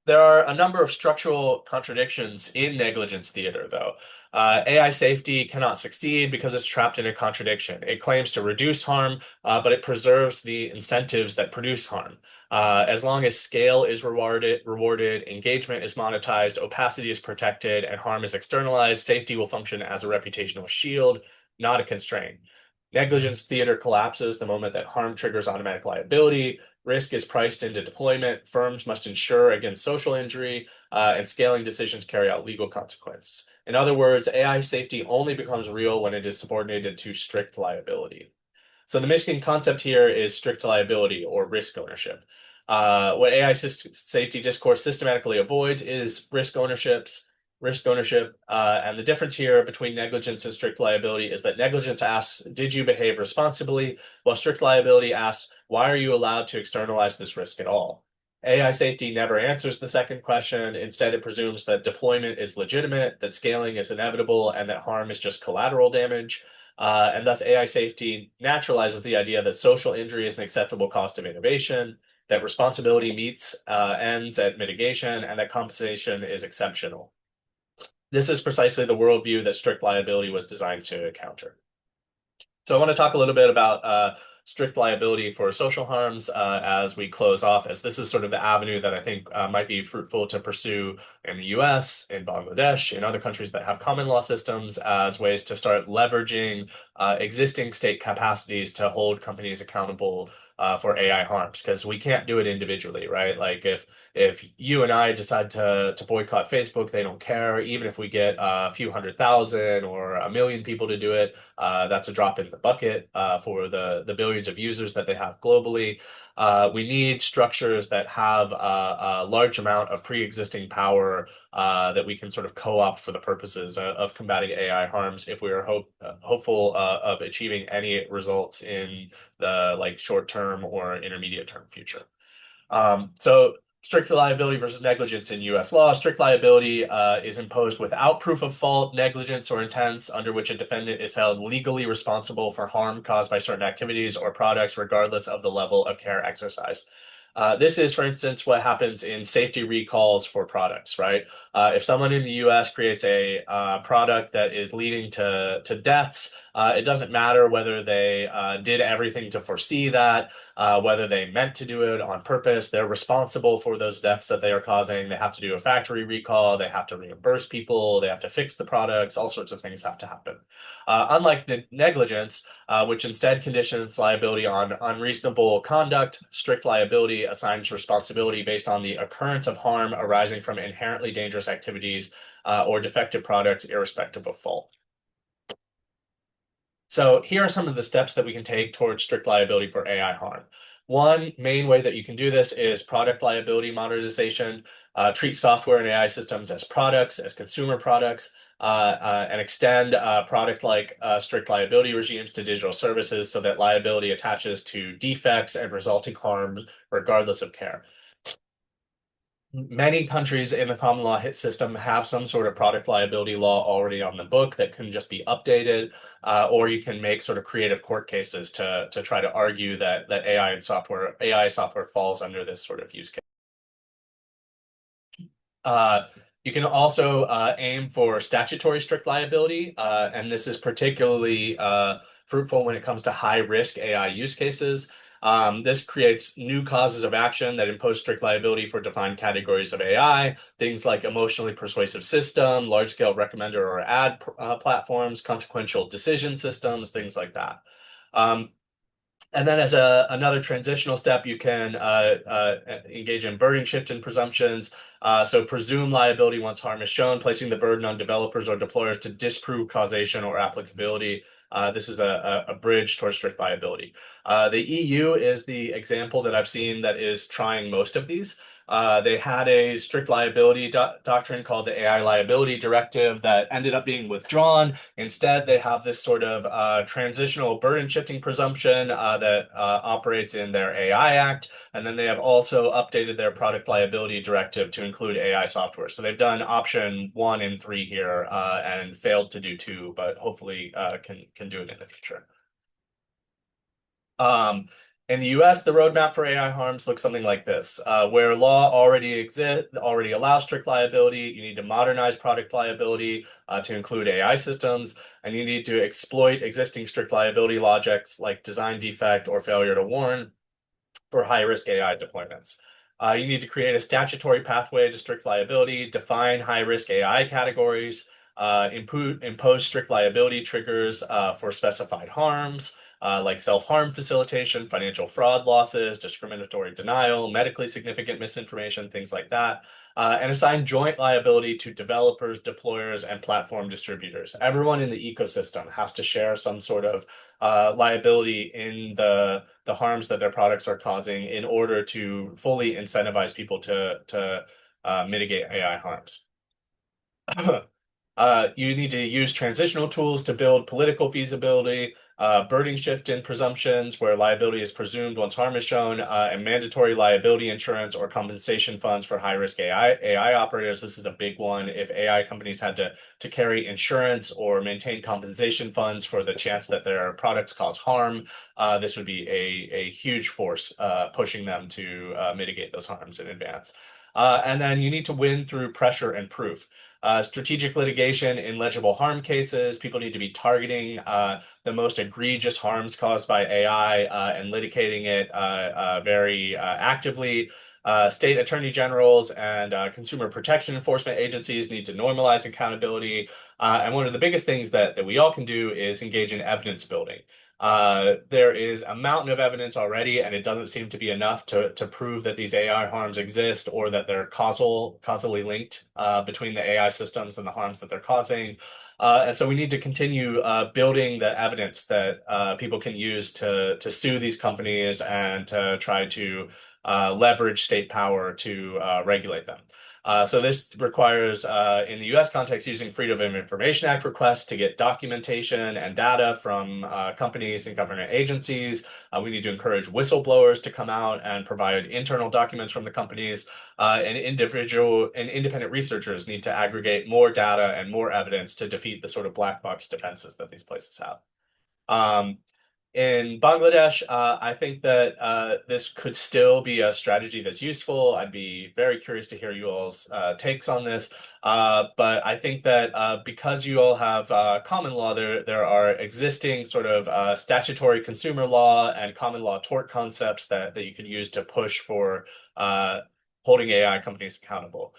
There are a number of structural contradictions in negligence theater, though. AI safety cannot succeed because it's trapped in a contradiction. It claims to reduce harm, but it preserves the incentives that produce harm. As long as scale is rewarded, engagement is monetized, opacity is protected, and harm is externalized, safety will function as a reputational shield, not a constraint. Negligence theater collapses the moment that harm triggers automatic liability. Risk is priced into deployment. Firms must insure against social injury, and scaling decisions carry out legal consequence. In other words, AI safety only becomes real when it is subordinated to strict liability. So the missing concept here is strict liability or risk ownership. What AI safety discourse systematically avoids is risk ownership. And the difference here between negligence and strict liability is that negligence asks, did you behave responsibly? While strict liability asks, why are you allowed to externalize this risk at all? AI safety never answers the second question. Instead, it presumes that deployment is legitimate, that scaling is inevitable, and that harm is just collateral damage. And thus, AI safety naturalizes the idea that social injury is an acceptable cost of innovation, that responsibility meets ends at mitigation, and that compensation is exceptional. This is precisely the worldview that strict liability was designed to counter. So I want to talk a little bit about strict liability for social harms as we close off, as this is sort of the avenue that I think might be fruitful to pursue in the US, in Bangladesh, in other countries that have common law systems as ways to start leveraging existing state capacities to hold companies accountable for AI harms, because we can't do it individually, right? Like if you and I decide to boycott Facebook, they don't care. Even if we get a few 100,000 or 1 million people to do it, that's a drop in the bucket for the billions of users that they have globally. We need structures that have a large amount of pre-existing power that we can sort of co-opt for the purposes of combating AI harms if we are hopeful of achieving any results in the like short-term or intermediate-term future. So strict liability versus negligence in U.S. law. Strict liability is imposed without proof of fault, negligence, or intents, under which a defendant is held legally responsible for harm caused by certain activities or products, regardless of the level of care exercised. This is, for instance, what happens in safety recalls for products, right? If someone in the US creates a product that is leading to deaths, it doesn't matter whether they did everything to foresee that, whether they meant to do it on purpose. They're responsible for those deaths that they are causing. They have to do a factory recall. They have to reimburse people. They have to fix the products. All sorts of things have to happen. Unlike negligence, which instead conditions liability on unreasonable conduct, strict liability assigns responsibility based on the occurrence of harm arising from inherently dangerous activities or defective products, irrespective of fault. So here are some of the steps that we can take towards strict liability for AI harm. One main way that you can do this is product liability monetization. Treat software and AI systems as products, as consumer products, and extend product-like strict liability regimes to digital services so that liability attaches to defects and resulting harm regardless of care. Many countries in the common law hit system have some sort of product liability law already on the book that can just be updated, or you can make sort of creative court cases to try to argue that AI software falls under this sort of use case. You can also aim for statutory strict liability, and this is particularly fruitful when it comes to high-risk AI use cases. This creates new causes of action that impose strict liability for defined categories of AI, things like emotionally persuasive system, large-scale recommender or ad platforms, consequential decision systems, things like that. And then as another transitional step, you can engage in burden shifting presumptions. So presume liability once harm is shown, placing the burden on developers or deployers to disprove causation or applicability. This is a bridge towards strict liability. The EU is the example that I've seen that is trying most of these. They had a strict liability doctrine called the AI Liability Directive that ended up being withdrawn. Instead, they have this sort of transitional burden shifting presumption that operates in their AI Act. And then they have also updated their product liability directive to include AI software. So they've done option 1 and 3 here and failed to do 2, but hopefully can do it in the future. In the US, the roadmap for AI harms looks something like this. Where law already exists, already allows strict liability, you need to modernize product liability to include AI systems, and you need to exploit existing strict liability logics like design defect or failure to warn for high-risk AI deployments. You need to create a statutory pathway to strict liability, define high-risk AI categories, impose strict liability triggers for specified harms, like self-harm facilitation, financial fraud losses, discriminatory denial, medically significant misinformation, things like that, and assign joint liability to developers, deployers, and platform distributors. Everyone in the ecosystem has to share some sort of liability in the harms that their products are causing in order to fully incentivize people to mitigate AI harms. You need to use transitional tools to build political feasibility, burden shift in presumptions where liability is presumed once harm is shown, and mandatory liability insurance or compensation funds for high-risk AI operators. This is a big one. If AI companies had to carry insurance or maintain compensation funds for the chance that their products cause harm, this would be a huge force pushing them to mitigate those harms in advance. And then you need to win through pressure and proof. Strategic litigation in legible harm cases. People need to be targeting the most egregious harms caused by AI and litigating it very actively. State attorney generals and consumer protection enforcement agencies need to normalize accountability. And one of the biggest things that we all can do is engage in evidence building. There is a mountain of evidence already, and it doesn't seem to be enough to prove that these AI harms exist or that they're causally linked between the AI systems and the harms that they're causing. And so we need to continue building the evidence that people can use to sue these companies and to try to leverage state power to regulate them. So this requires, in the US context, using Freedom of Information Act requests to get documentation and data from companies and government agencies. We need to encourage whistleblowers to come out and provide internal documents from the companies. And individual and independent researchers need to aggregate more data and more evidence to defeat the sort of black box defenses that these places have. Um, in Bangladesh, I think that this could still be a strategy that's useful. I'd be very curious to hear you all's takes on this. But I think that because you all have common law, there are existing sort of statutory consumer law and common law tort concepts that you could use to push for holding AI companies accountable.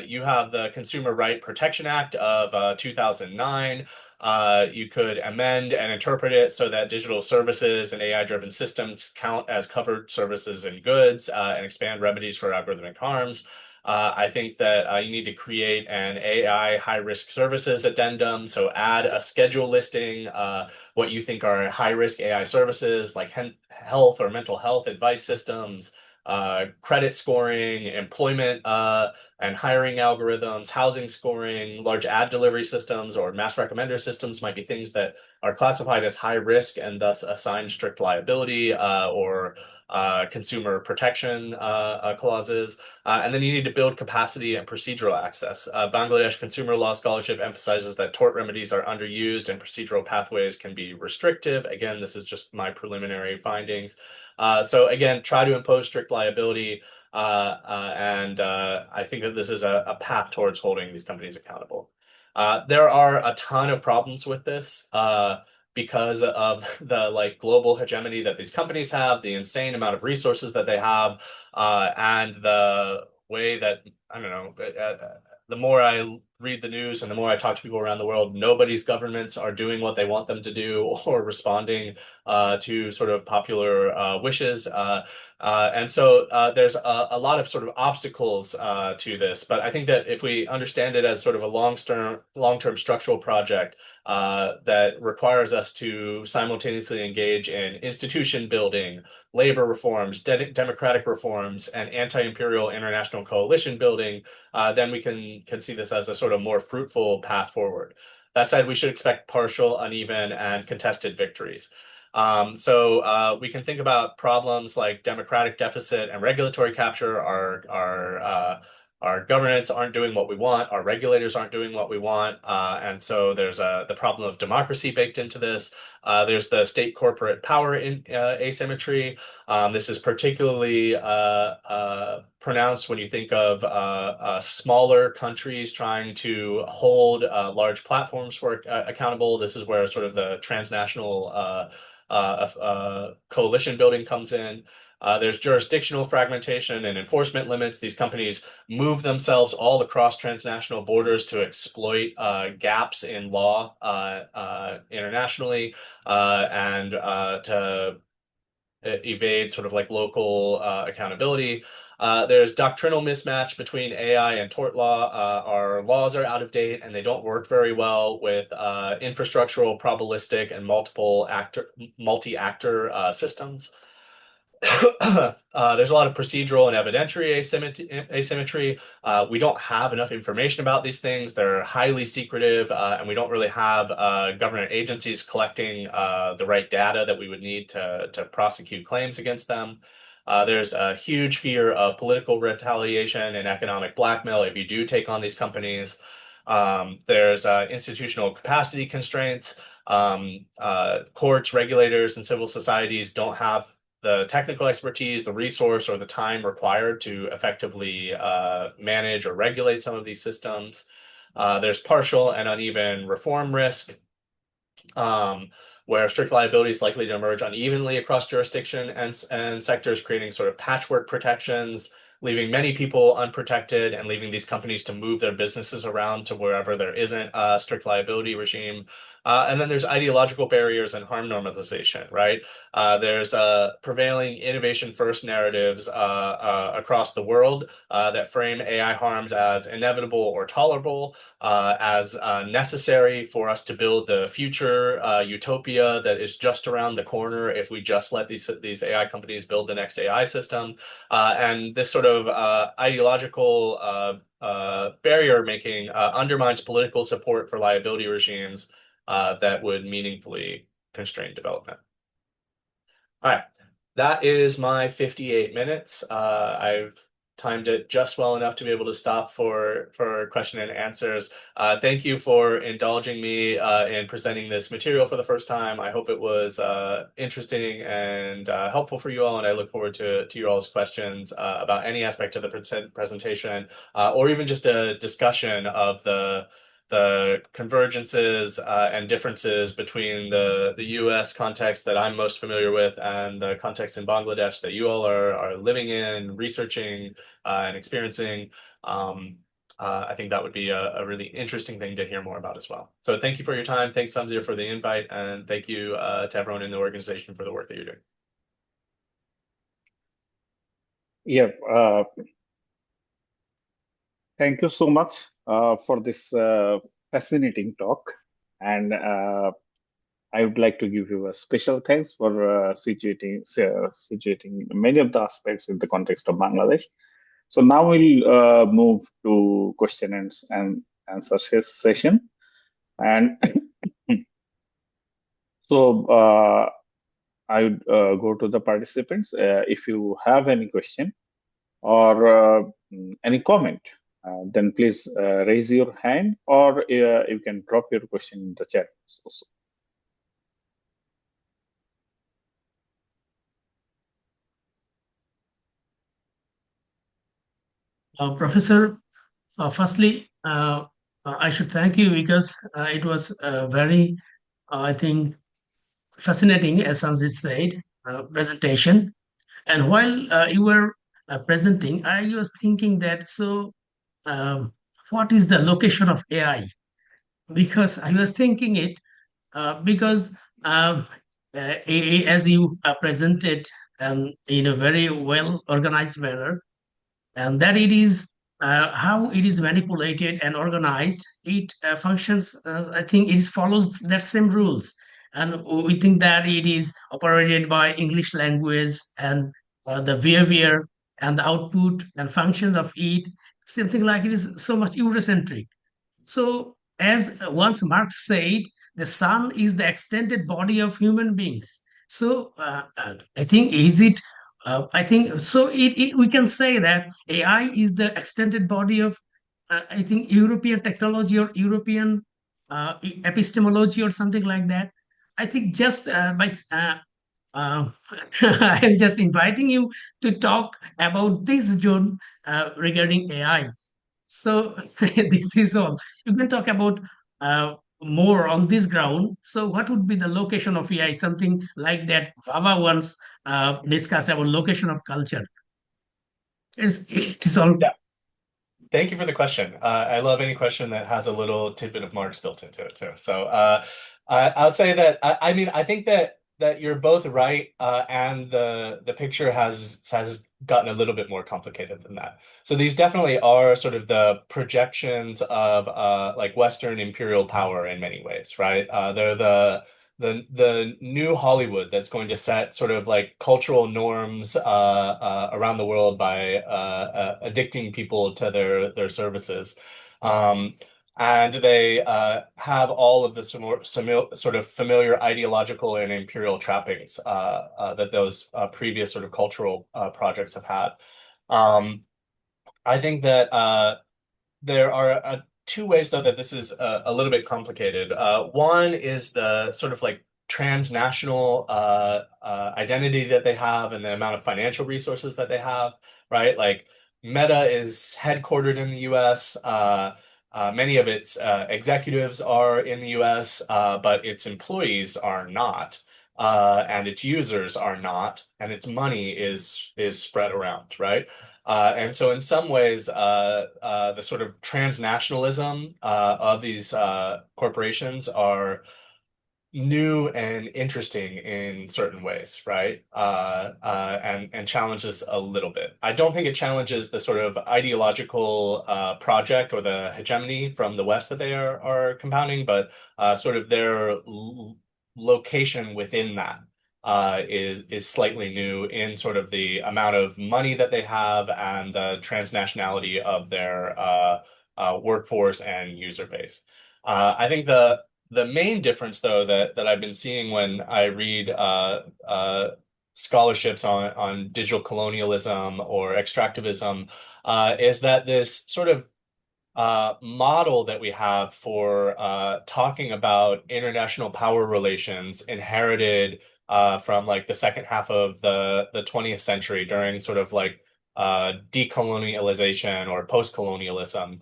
You have the Consumer Right Protection Act of 2009. You could amend and interpret it so that digital services and AI-driven systems count as covered services and goods and expand remedies for algorithmic harms. I think that you need to create an AI high-risk services addendum. So add a schedule listing what you think are high-risk AI services like health or mental health advice systems, credit scoring, employment and hiring algorithms, housing scoring, large ad delivery systems, or mass recommender systems might be things that are classified as high risk and thus assigned strict liability or consumer protection clauses. And then you need to build capacity and procedural access. Bangladesh Consumer Law Scholarship emphasizes that tort remedies are underused and procedural pathways can be restrictive. Again, this is just my preliminary findings. So again, try to impose strict liability. And I think that this is a path towards holding these companies accountable. There are a ton of problems with this because of the global hegemony that these companies have, the insane amount of resources that they have, and the way that, I don't know, the more I read the news and the more I talk to people around the world, nobody's governments are doing what they want them to do or responding to sort of popular wishes. And so there's a lot of sort of obstacles to this. But I think that if we understand it as sort of a long-term structural project that requires us to simultaneously engage in institution building, labor reforms, democratic reforms, and anti-imperial international coalition building, then we can see this as a sort of more fruitful path forward. That said, we should expect partial, uneven, and contested victories. So we can think about problems like democratic deficit and regulatory capture. Our governments aren't doing what we want. Our regulators aren't doing what we want. And so there's the problem of democracy baked into this. There's the state corporate power asymmetry. This is particularly pronounced when you think of smaller countries trying to hold large platforms for accountable. This is where sort of the transnational coalition building comes in. There's jurisdictional fragmentation and enforcement limits. These companies move themselves all across transnational borders to exploit gaps in law internationally and to evade sort of local accountability. There's doctrinal mismatch between AI and tort law. Our laws are out of date and they don't work very well with infrastructural, probabilistic, and multi-actor systems. There's a lot of procedural and evidentiary asymmetry. We don't have enough information about these things. They're highly secretive, and we don't really have government agencies collecting the right data that we would need to prosecute claims against them. There's a huge fear of political retaliation and economic blackmail if you do take on these companies. There's institutional capacity constraints. Courts, regulators, and civil societies don't have the technical expertise, the resource, or the time required to effectively manage or regulate some of these systems. There's partial and uneven reform risk. where strict liability is likely to emerge unevenly across jurisdiction and sectors, creating sort of patchwork protections, leaving many people unprotected and leaving these companies to move their businesses around to wherever there isn't a strict liability regime. And then there's ideological barriers and harm normalization, right? There's prevailing innovation first narratives across the world that frame AI harms as inevitable or tolerable, as necessary for us to build the future utopia that is just around the corner if we just let these AI companies build the next AI system. And this sort of ideological barrier making undermines political support for liability regimes that would meaningfully constrain development. All right, that is my 58 minutes. I've timed it just well enough to be able to stop for question and answers. Thank you for indulging me in presenting this material for the first time. I hope it was interesting and helpful for you all, and I look forward to you all's questions about any aspect of the presentation, or even just a discussion of the convergences and differences between the US context that I'm most familiar with and the context in Bangladesh that you all are living in, researching, and experiencing. I think that would be a really interesting thing to hear more about as well. So thank you for your time. Thanks, Samzir, for the invite. And thank you to everyone in the organization for the work that you're doing. Yeah, thank you so much for this fascinating talk. And I would like to give you a special thanks for situating many of the aspects in the context of Bangladesh. So now we'll move to question and answer session. And so I would go to the participants. If you have any question or any comment, then please raise your hand, or you can drop your question in the chat also. Professor, firstly, I should thank you because it was very, I think, fascinating, as Samsit said, presentation. And while you were presenting, I was thinking that, so what is the location of AI? Because I was thinking it, because as you presented in a very well organized manner, and that it is how it is manipulated and organized. It functions, I think it follows that same rules, and we think that it is operated by English language, and the behavior and the output and function of it, something like it is so much Eurocentric. So, as once Marx said, the sun is the extended body of human beings. So, I think is it? I think so. We can say that AI is the extended body of, I think, European technology or European epistemology or something like that. I think just by uh, I am just inviting you to talk about this, John, regarding AI. So this is all. You can talk about more on this ground. So what would be the location of AI? Something like that. Baba once discussed about location of culture. It is all. Yeah. Thank you for the question. I love any question that has a little tidbit of Marx built into it too. So I'll say that I mean I think that you're both right, and the picture has gotten a little bit more complicated than that. So these definitely are sort of the projections of like Western imperial power in many ways, right? They're the new Hollywood that's going to set sort of like cultural norms around the world by addicting people to their services. And they have all of the sort of familiar ideological and imperial trappings that those previous sort of cultural projects have had. I think that there are two ways, though, that this is a little bit complicated. One is the sort of like transnational identity that they have and the amount of financial resources that they have, right? Like Meta is headquartered in the US. Many of its executives are in the US, but its employees are not, and its users are not, and its money is spread around, right? And so, in some ways, the sort of transnationalism of these corporations are new and interesting in certain ways, right? And challenges a little bit. I don't think it challenges the sort of ideological project or the hegemony from the West that they are compounding, but sort of their location within that is slightly new in sort of the amount of money that they have and the transnationality of their workforce and user base. I think the main difference, though, that I've been seeing when I read scholarships on digital colonialism or extractivism is that this sort of model that we have for talking about international power relations inherited from like the second half of the 20th century during sort of like decolonialization or post-colonialism.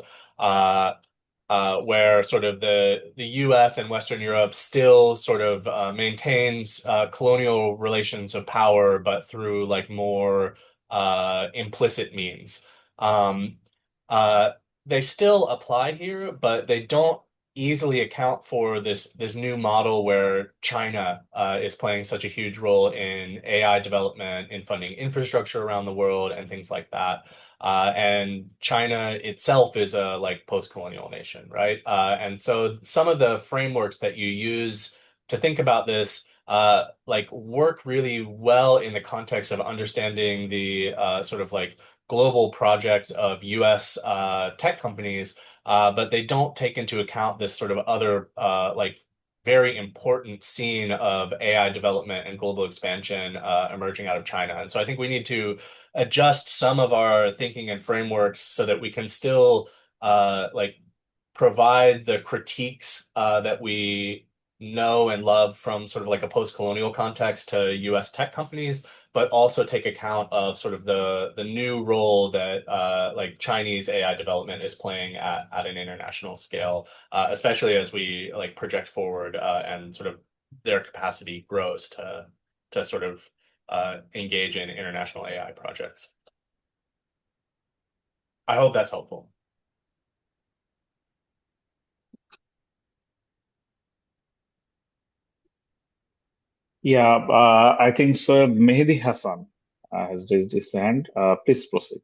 Where sort of the U.S. and Western Europe still sort of maintains colonial relations of power, but through like more implicit means. Um, uh, they still apply here, but they don't easily account for this new model where China is playing such a huge role in AI development, in funding infrastructure around the world, and things like that. And China itself is a like post-colonial nation, right? And so some of the frameworks that you use to think about this like work really well in the context of understanding the sort of like global projects of US tech companies, but they don't take into account this sort of other like very important scene of AI development and global expansion emerging out of China. And so I think we need to adjust some of our thinking and frameworks so that we can still like provide the critiques that we know and love from sort of like a post-colonial context to US tech companies, but also take account of sort of the new role that like Chinese AI development is playing at an international scale, especially as we like project forward and sort of their capacity grows to sort of engage in international AI projects. I hope that's helpful. Yeah, I think Sir Mehdi Hassan has raised his hand. Please proceed.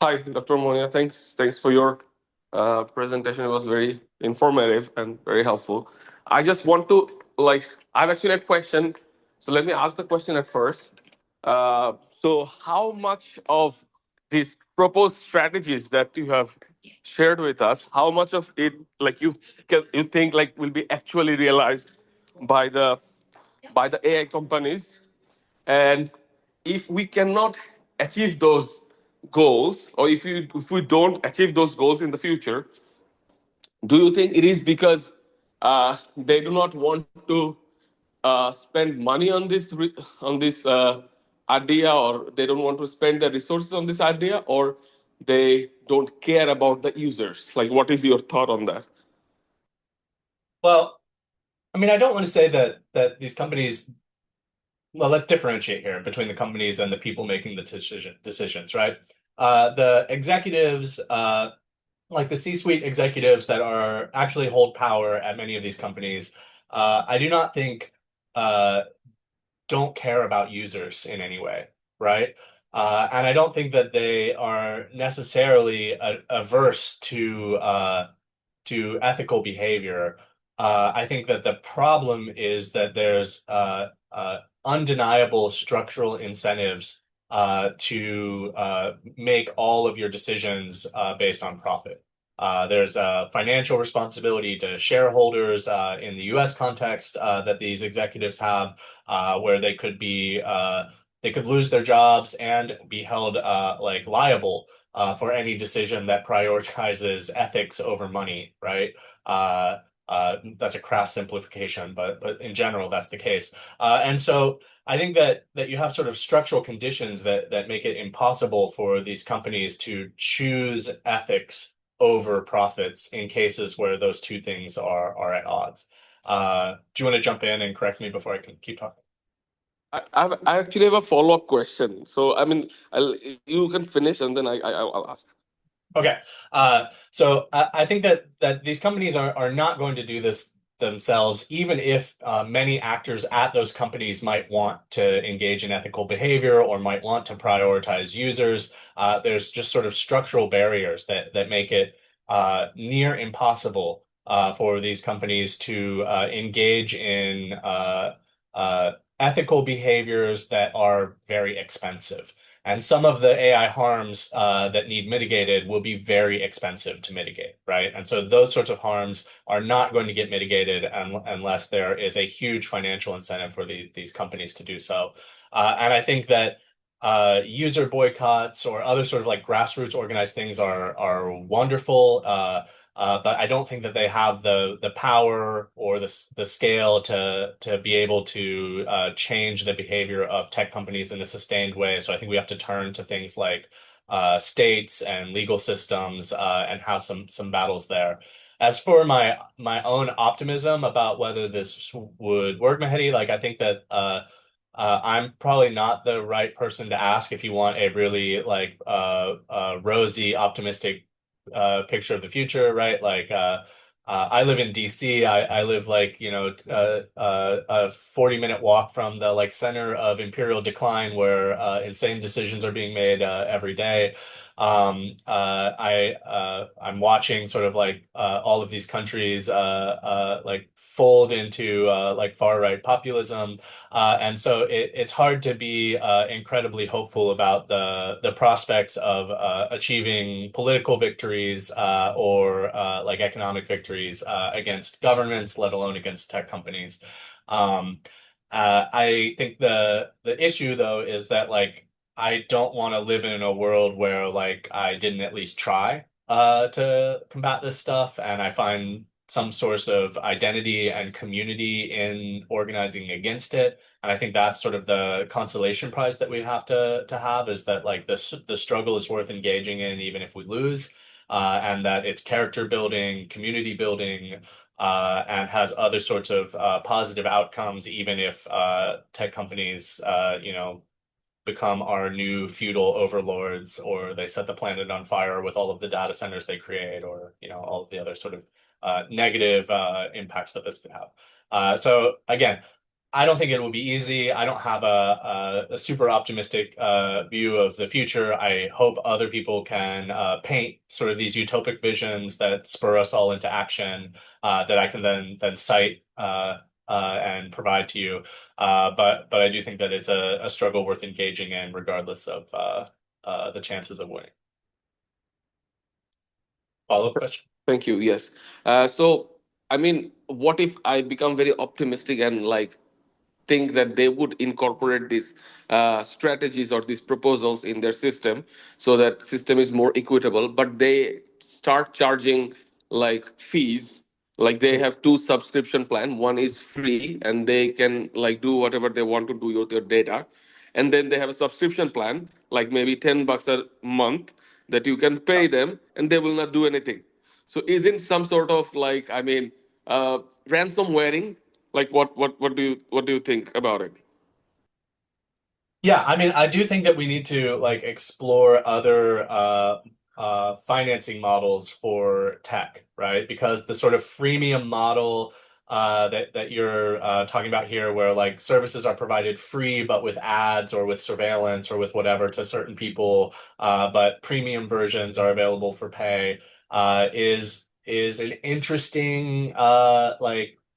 Hi, Dr. Monea. Thanks for your presentation. It was very informative and very helpful. I just want to I have actually a question. So let me ask the question at first. So how much of these proposed strategies that you have shared with us, how much of it you think like will be actually realized by the AI companies? And if we cannot achieve those goals, or if we don't achieve those goals in the future, do you think it is because they do not want to spend money on this idea, or they don't want to spend the resources on this idea, or they don't care about the users? Like, what is your thought on that? Well, I mean, I don't want to say that these companies, well, let's differentiate here between the companies and the people making the decisions, right? The executives, like the C-suite executives that are actually hold power at many of these companies, I do not think don't care about users in any way, right? And I don't think that they are necessarily averse to ethical behavior. I think that the problem is that there's undeniable structural incentives to make all of your decisions based on profit. There's a financial responsibility to shareholders in the US context that these executives have, where they could lose their jobs and be held like liable for any decision that prioritizes ethics over money, right? That's a crass simplification, but in general, that's the case. And so I think that you have sort of structural conditions that make it impossible for these companies to choose ethics over profits in cases where those two things are at odds. Do you want to jump in and correct me before I can keep talking? I actually have a follow-up question. So, I mean, you can finish and then I'll ask. Okay. So I think that these companies are not going to do this themselves, even if many actors at those companies might want to engage in ethical behavior or might want to prioritize users. There's just sort of structural barriers that make it near impossible for these companies to engage in ethical behaviors that are very expensive. And some of the AI harms that need mitigated will be very expensive to mitigate, right? And so those sorts of harms are not going to get mitigated unless there is a huge financial incentive for these companies to do so. And I think that user boycotts or other sort of like grassroots organized things are wonderful. But I don't think that they have the power or the scale to be able to change the behavior of tech companies in a sustained way. So I think we have to turn to things like states and legal systems and have some battles there. As for my own optimism about whether this would work, Mehdi, like I think that I'm probably not the right person to ask if you want a really like rosy, optimistic picture of the future, right? Like I live in DC. I live like, a 40-minute walk from the like center of imperial decline where insane decisions are being made every day. I'm watching sort of like all of these countries like fold into like far right populism. And so it's hard to be incredibly hopeful about the prospects of achieving political victories or like economic victories against governments, let alone against tech companies. Um, I think the issue though is that like I don't want to live in a world where like I didn't at least try to combat this stuff, and I find some source of identity and community in organizing against it. And I think that's sort of the consolation prize that we have to have, is that like the struggle is worth engaging in even if we lose, and that it's character building, community building, and has other sorts of positive outcomes, even if tech companies, become our new feudal overlords, or they set the planet on fire with all of the data centers they create, or all of the other sort of negative impacts that this could have. So again, I don't think it will be easy. I don't have a super optimistic view of the future. I hope other people can paint sort of these utopic visions that spur us all into action that I can then cite and provide to you. But I do think that it's a struggle worth engaging in, regardless of the chances of winning. Follow-up question? Thank you. Yes. So, I mean, what if I become very optimistic and like think that they would incorporate these strategies or these proposals in their system so that system is more equitable, but they start charging like fees, like they have two subscription plan, one is free and they can like do whatever they want to do with your data, and then they have a subscription plan like maybe $10 a month that you can pay them and they will not do anything. So isn't some sort of like, I mean, ransomwaring, like what do you think about it? Yeah, I mean, I do think that we need to like explore other financing models for tech, right? Because the sort of freemium model that you're talking about here, where like services are provided free, but with ads or with surveillance or with whatever to certain people, but premium versions are available for pay, is an interesting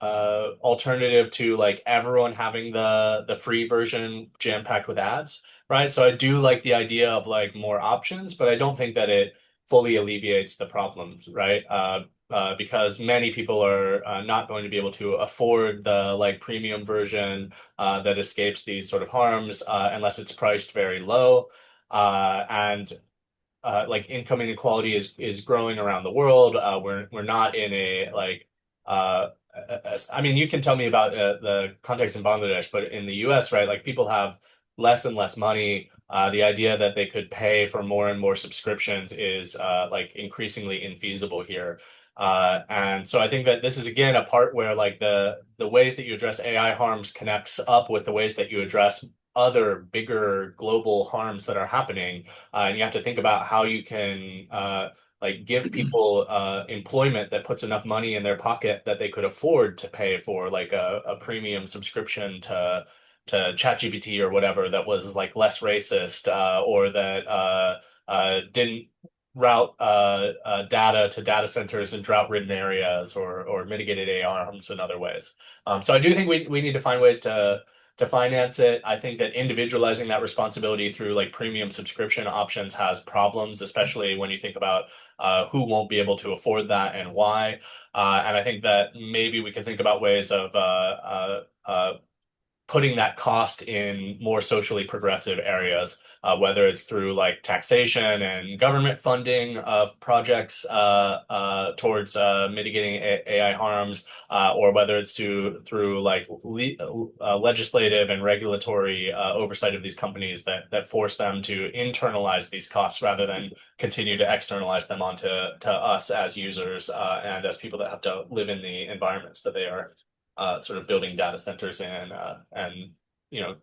alternative to like everyone having the free version jam-packed with ads, right? So I do like the idea of like more options, but I don't think that it fully alleviates the problems, right? Because many people are not going to be able to afford the like premium version that escapes these sort of harms unless it's priced very low. And like income inequality is growing around the world. We're not in a like I mean, you can tell me about the context in Bangladesh, but in the US, right, like people have less and less money. The idea that they could pay for more and more subscriptions is like increasingly infeasible here. And so I think that this is again a part where like the ways that you address AI harms connects up with the ways that you address other bigger global harms that are happening. And you have to think about how you can like give people employment that puts enough money in their pocket that they could afford to pay for like a premium subscription to ChatGPT or whatever that was like less racist or that didn't route data to data centers in drought-ridden areas or mitigated AI harms in other ways. So I do think we need to find ways to finance it. I think that individualizing that responsibility through like premium subscription options has problems, especially when you think about who won't be able to afford that and why. And I think that maybe we can think about ways of putting that cost in more socially progressive areas, whether it's through like taxation and government funding of projects towards mitigating AI harms, or whether it's through like legislative and regulatory oversight of these companies that force them to internalize these costs rather than continue to externalize them onto us as users and as people that have to live in the environments that they are sort of building data centers and you know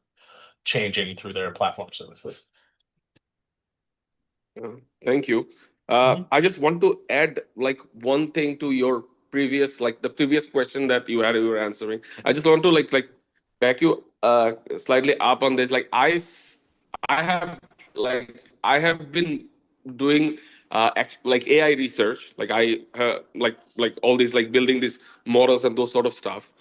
changing through their platform services. Thank you. I just want to add like one thing to your previous, like the previous question that you were answering. I just want to like back you slightly up on this. Like I have been doing like AI research, like like all these like building these models and those sort of stuff.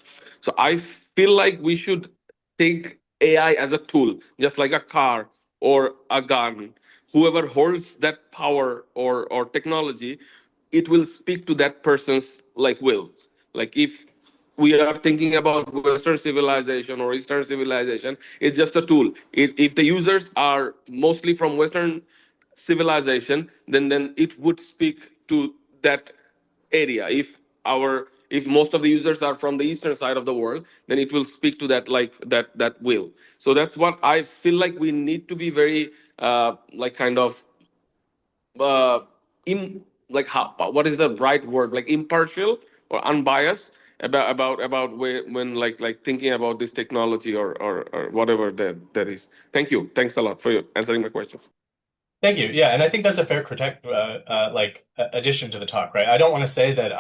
So I feel like we should take AI as a tool, just like a car or a gun. Whoever holds that power or technology, it will speak to that person's like will. Like if we are thinking about Western civilization or Eastern civilization, it's just a tool. If the users are mostly from Western civilization, then it would speak to that area. If most of the users are from the eastern side of the world, then it will speak to that like that will. So that's what I feel like we need to be very like kind of uh, in like how what is the right word, like impartial or unbiased about when like thinking about this technology or whatever that is. Thank you. Thanks a lot for answering my questions. Thank you. Yeah, and I think that's a fair addition to the talk, right? I don't want to say that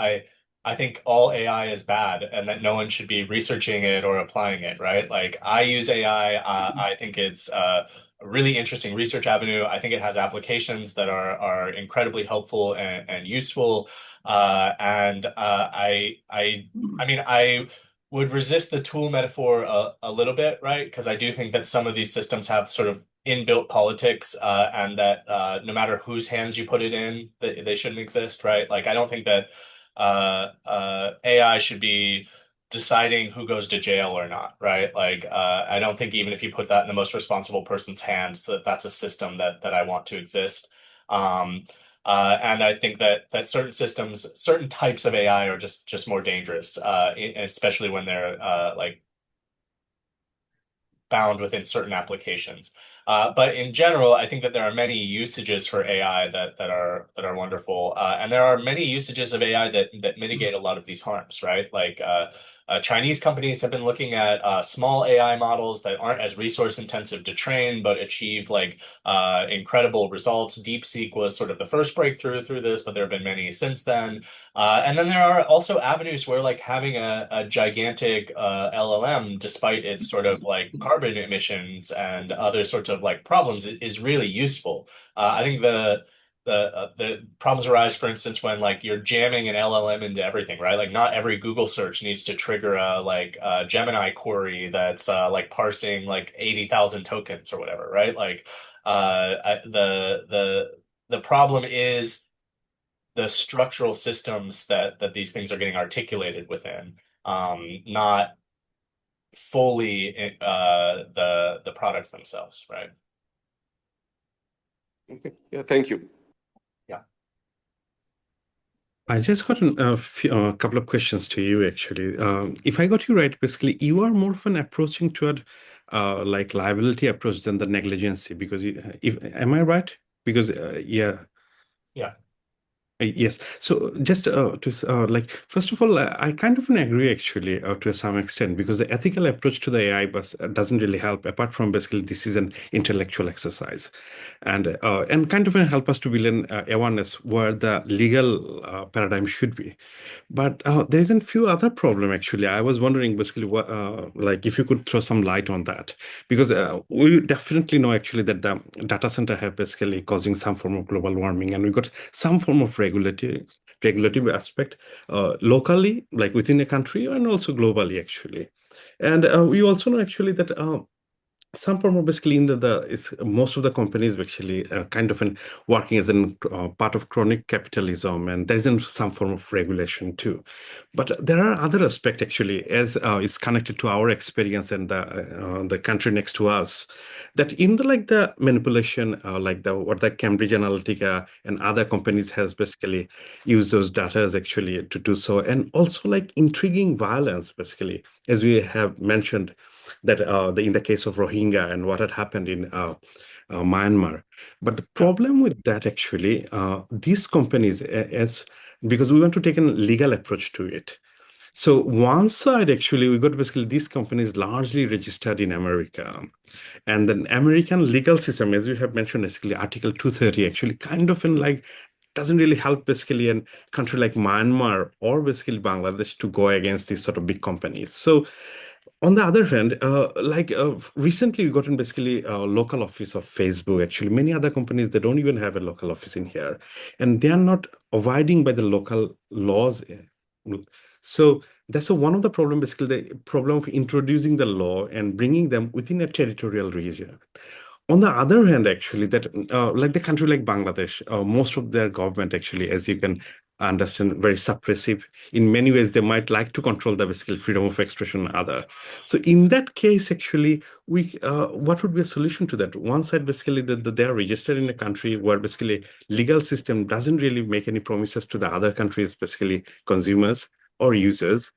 I think all AI is bad and that no one should be researching it or applying it, right? Like I use AI. I think it's a really interesting research avenue. I think it has applications that are incredibly helpful and useful. I mean, I would resist the tool metaphor a little bit, right? Because I do think that some of these systems have sort of inbuilt politics, and that no matter whose hands you put it in, they shouldn't exist, right? Like I don't think that AI should be deciding who goes to jail or not, right? Like I don't think even if you put that in the most responsible person's hands, that's a system that I want to exist. And I think that certain systems, certain types of AI are just more dangerous, especially when they're like bound within certain applications. But in general, I think that there are many usages for AI that are wonderful, and there are many usages of AI that mitigate a lot of these harms, right? Like Chinese companies have been looking at small AI models that aren't as resource intensive to train, but achieve like incredible results. DeepSeek was sort of the first breakthrough through this, but there have been many since then. And then there are also avenues where like having a gigantic LLM, despite its sort of like carbon emissions and other sorts of like problems, is really useful. I think the problems arise, for instance, when like you're jamming an LLM into everything, right? Like not every Google search needs to trigger a Gemini query that's like parsing like 80,000 tokens or whatever, right? Like the problem is the structural systems that these things are getting articulated within, not fully the products themselves, right? Okay. Yeah, thank you. Yeah. I just got a couple of questions to you, actually. If I got you right, basically, you are more of an approaching toward like liability approach than the negligency, because if am I right? Because yeah. Yeah. Yes. So just like, first of all, I kind of agree actually to some extent, because the ethical approach to the AI doesn't really help, apart from basically this is an intellectual exercise, and kind of help us to build an awareness where the legal paradigm should be. But there isn't few other problem actually. I was wondering basically what, like, if you could throw some light on that, because we definitely know actually that the data center have basically causing some form of global warming, and we got some form of regulative aspect locally, like within a country, and also globally actually. And we also know actually that some form of basically in the is most of the companies actually kind of an working as an part of chronic capitalism, and there isn't some form of regulation too. But there are other aspects actually, as is connected to our experience and the country next to us, that in the like the manipulation, like the what the Cambridge Analytica and other companies has basically used those data actually to do so, and also like intriguing violence basically, as we have mentioned that in the case of Rohingya and what had happened in Myanmar. But the Yeah. problem with that actually, these companies, as because we want to take a legal approach to it. So one side actually, we got basically these companies largely registered in America, and then American legal system, as you have mentioned, basically Article 230 actually kind of in like doesn't really help basically a country like Myanmar or basically Bangladesh to go against these sort of big companies. So on the other hand, recently we got in basically a local office of Facebook. Actually, many other companies, they don't even have a local office in here, and they are not abiding by the local laws. So that's one of the problem, basically the problem of introducing the law and bringing them within a territorial region. On the other hand, actually, that like the country like Bangladesh, most of their government actually, as you can understand, very suppressive. In many ways, they might like to control the basically freedom of expression and other. So in that case, actually, we what would be a solution to that? One side, basically, that they are registered in a country where basically legal system doesn't really make any promises to the other countries, basically consumers or users.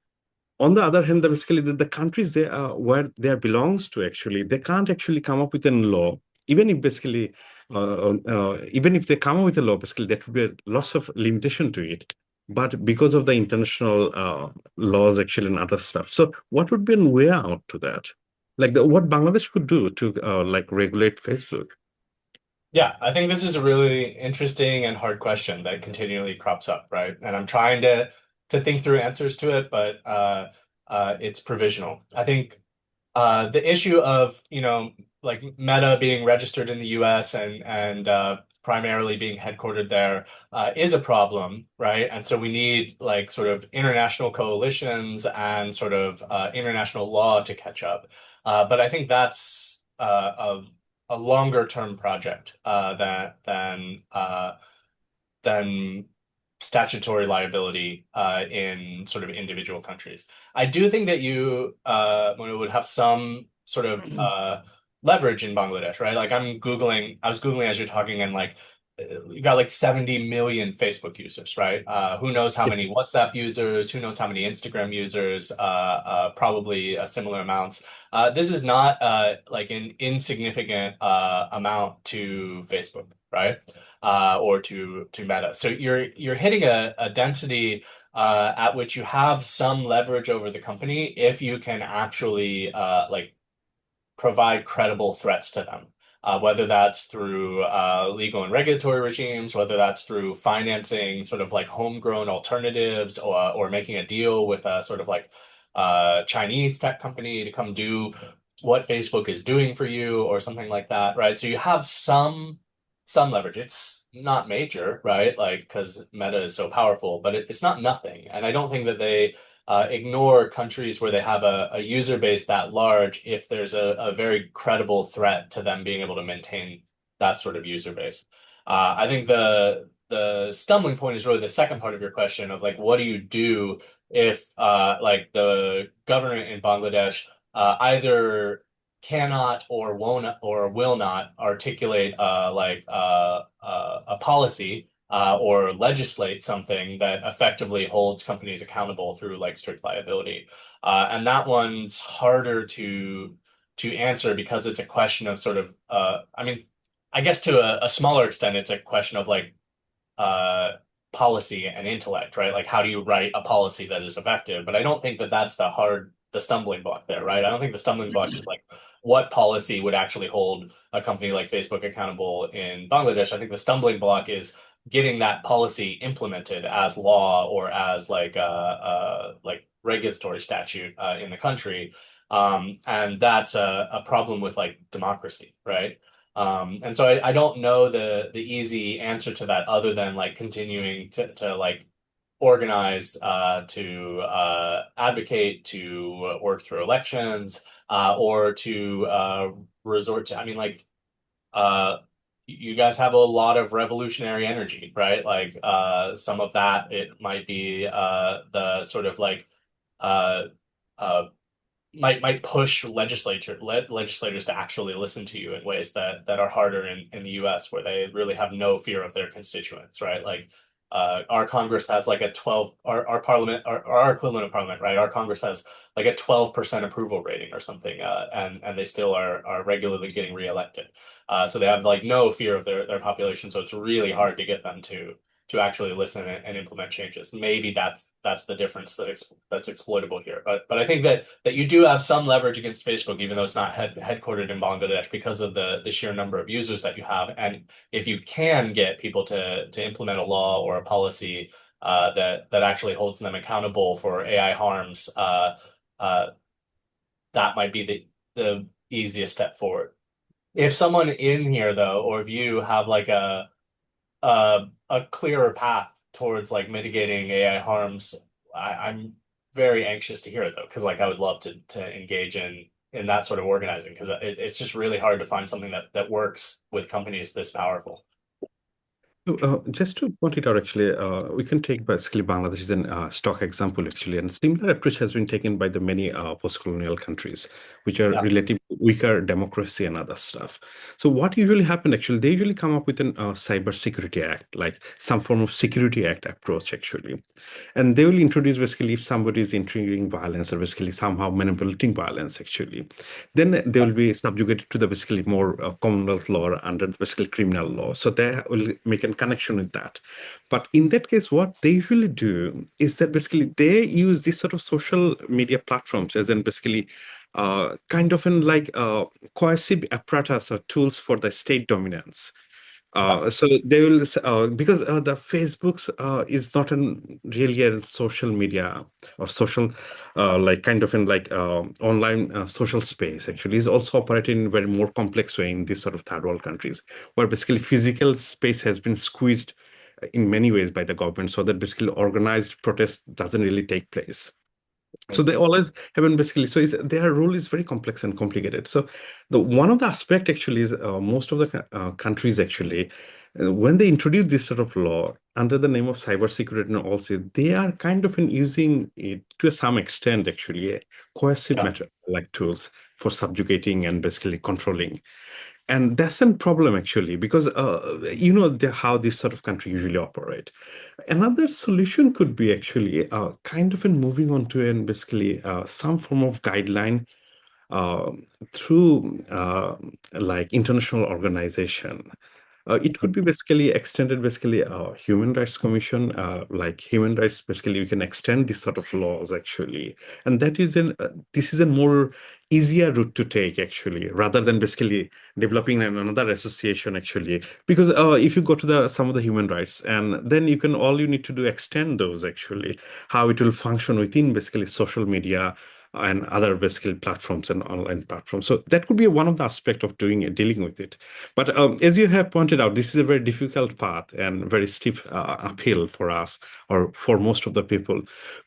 On the other hand, basically the countries they are where they belongs to actually they can't actually come up with a law, even if basically even if they come up with a law, basically that would be a loss of limitation to it. But because of the international laws actually and other stuff, so what would be a way out to that, like what Bangladesh could do to like regulate Facebook? Yeah, I think this is a really interesting and hard question that continually crops up, right? And I'm trying to think through answers to it, but it's provisional. I think the issue of, like Meta being registered in the US and primarily being headquartered there is a problem, right? And so we need like sort of international coalitions and sort of international law to catch up. But I think that's a longer term project than statutory liability in sort of individual countries. I do think that you would have some sort of leverage in Bangladesh, right? Like I was Googling as you're talking, and like you got like 70 million Facebook users, right? Who knows how Yeah. many WhatsApp users, who knows how many Instagram users, probably similar amounts. This is not like an insignificant amount to Facebook, right? Or to Meta. So you're hitting a density at which you have some leverage over the company if you can actually like provide credible threats to them. Whether that's through legal and regulatory regimes, whether that's through financing sort of like homegrown alternatives, or making a deal with a sort of like Chinese tech company to come do what Facebook is doing for you or something like that, right? So you have some leverage. It's not major, right? Like because Meta is so powerful, but it's not nothing. And I don't think that they ignore countries where they have a user base that large if there's a very credible threat to them being able to maintain that sort of user base. I think the stumbling point is really the second part of your question of like, what do you do if like the government in Bangladesh either cannot or won't or will not articulate a policy or legislate something that effectively holds companies accountable through like strict liability. And that one's harder to answer because it's a question of sort of I mean, I guess to a smaller extent, it's a question of like uh, policy and intellect, right? Like how do you write a policy that is effective? But I don't think that that's the stumbling block there, right? I don't think the stumbling block is like what policy would actually hold a company like Facebook accountable in Bangladesh. I think the stumbling block is getting that policy implemented as law or as like regulatory statute in the country. And that's a problem with like democracy, right? And so I don't know the easy answer to that other than like continuing to like organize, to advocate, to work through elections, or to resort to, I mean, like, uh, you guys have a lot of revolutionary energy, right? Like, some of that, it might be the sort of like, uh, uh, might push legislators to actually listen to you in ways that are harder in the US where they really have no fear of their constituents, right? Like our Congress has like a 12 our parliament our equivalent of parliament, right? Our Congress has like a 12% approval rating or something, and they still are regularly getting reelected. So they have like no fear of their population, so it's really hard to get them to actually listen and implement changes. Maybe that's the difference that's exploitable here. But I think that you do have some leverage against Facebook, even though it's not headquartered in Bangladesh, because of the sheer number of users that you have. And if you can get people to implement a law or a policy that actually holds them accountable for AI harms, uh, that might be the easiest step forward. If someone in here though, or if you have like a clearer path towards like mitigating AI harms, I'm very anxious to hear it though, because like I would love to engage in that sort of organizing because it's just really hard to find something that works with companies this powerful. So, just to point it out, actually, we can take basically Bangladesh as a stock example, actually, and similar approach has been taken by the many post-colonial countries, which are Yeah. relatively weaker democracy and other stuff. So, what usually happens, actually, they usually come up with an Cyber Security Act, like some form of Security Act approach, actually. And they will introduce basically if somebody is triggering violence or basically somehow manipulating violence, actually, then they will be subjugated to the basically more Commonwealth law or under basically criminal law. So they will make a connection with that. But in that case, what they usually do is that basically they use this sort of social media platforms as in basically kind of in like coercive apparatus or tools for the state dominance. So they will because the Facebook's is not really a social media or social like kind of in like online social space. Actually, is also operating in a very more complex way in these sort of third world countries, where basically physical space has been squeezed in many ways by the government, so that basically organized protest doesn't really take place. So they always have been basically so their role is very complex and complicated. So the one of the aspect actually is most of the countries actually when they introduce this sort of law under the name of cybersecurity and also they are kind of in using it to some extent actually coercive matter like tools for subjugating and basically controlling. And that's a problem actually, because how this sort of country usually operate. Another solution could be actually kind of in moving on to and basically some form of guideline uh, through like international organization. It could be basically extended, basically human rights commission, like human rights. Basically, you can extend this sort of laws actually, and that is this is a more easier route to take actually, rather than basically developing another association actually. Because if you go to the some of the human rights, and then you can all you need to do extend those actually, how it will function within basically social media and other basically platforms and online platforms. So that could be one of the aspect of dealing with it. But as you have pointed out, this is a very difficult path and very steep uphill for us or for most of the people.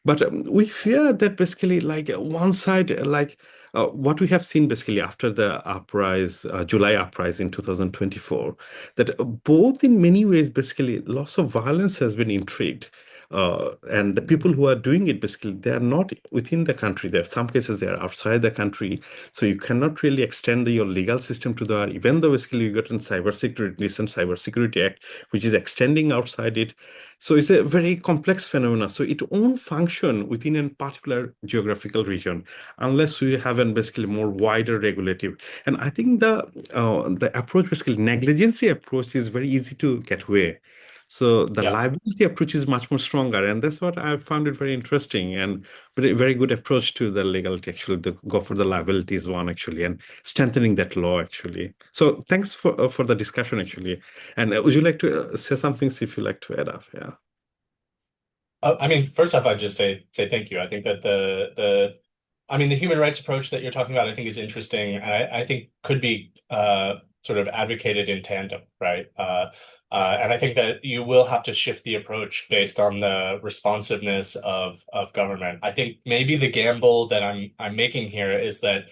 But we fear that basically, like one side, like what we have seen basically after the July uprising in 2024, that both in many ways, basically, loss of violence has been intrigued. And the people who are doing it, basically, they are not within the country. There are some cases they are outside the country. So you cannot really extend your legal system to the, even though basically you got in recent Cybersecurity Act, which is extending outside it. So it's a very complex phenomenon. So it won't function within a particular geographical region unless we have a basically more wider regulative. And I think the approach, basically negligency approach, is very easy to get away. So the Yeah. liability approach is much more stronger, and that's what I found it very interesting and very good approach to the legality. Actually, the go for the liability is one actually, and strengthening that law actually. So thanks for the discussion actually. And would you like to say something if you like to add up? Yeah. I mean, first off, I'd just say thank you. I think that the human rights approach that you're talking about, I think, is interesting, and I think could be sort of advocated in tandem, right? And I think that you will have to shift the approach based on the responsiveness of government. I think maybe the gamble that I'm making here is that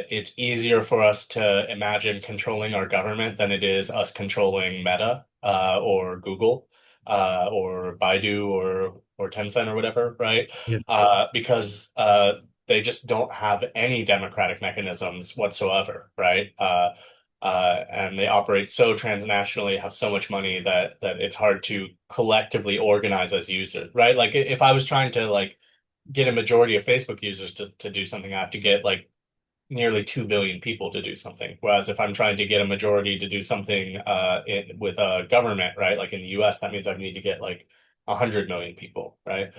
it's easier for us to imagine controlling our government than it is us controlling Meta or Google or Baidu or Tencent or whatever, right? Yeah. Because they just don't have any democratic mechanisms whatsoever, right? And they operate so transnationally, have so much money that it's hard to collectively organize as users, right? Like if I was trying to like get a majority of Facebook users to do something, I have to get like nearly 2 billion people to do something. Whereas if I'm trying to get a majority to do something with a government, right, like in the US, that means I need to get like 100 million people, right?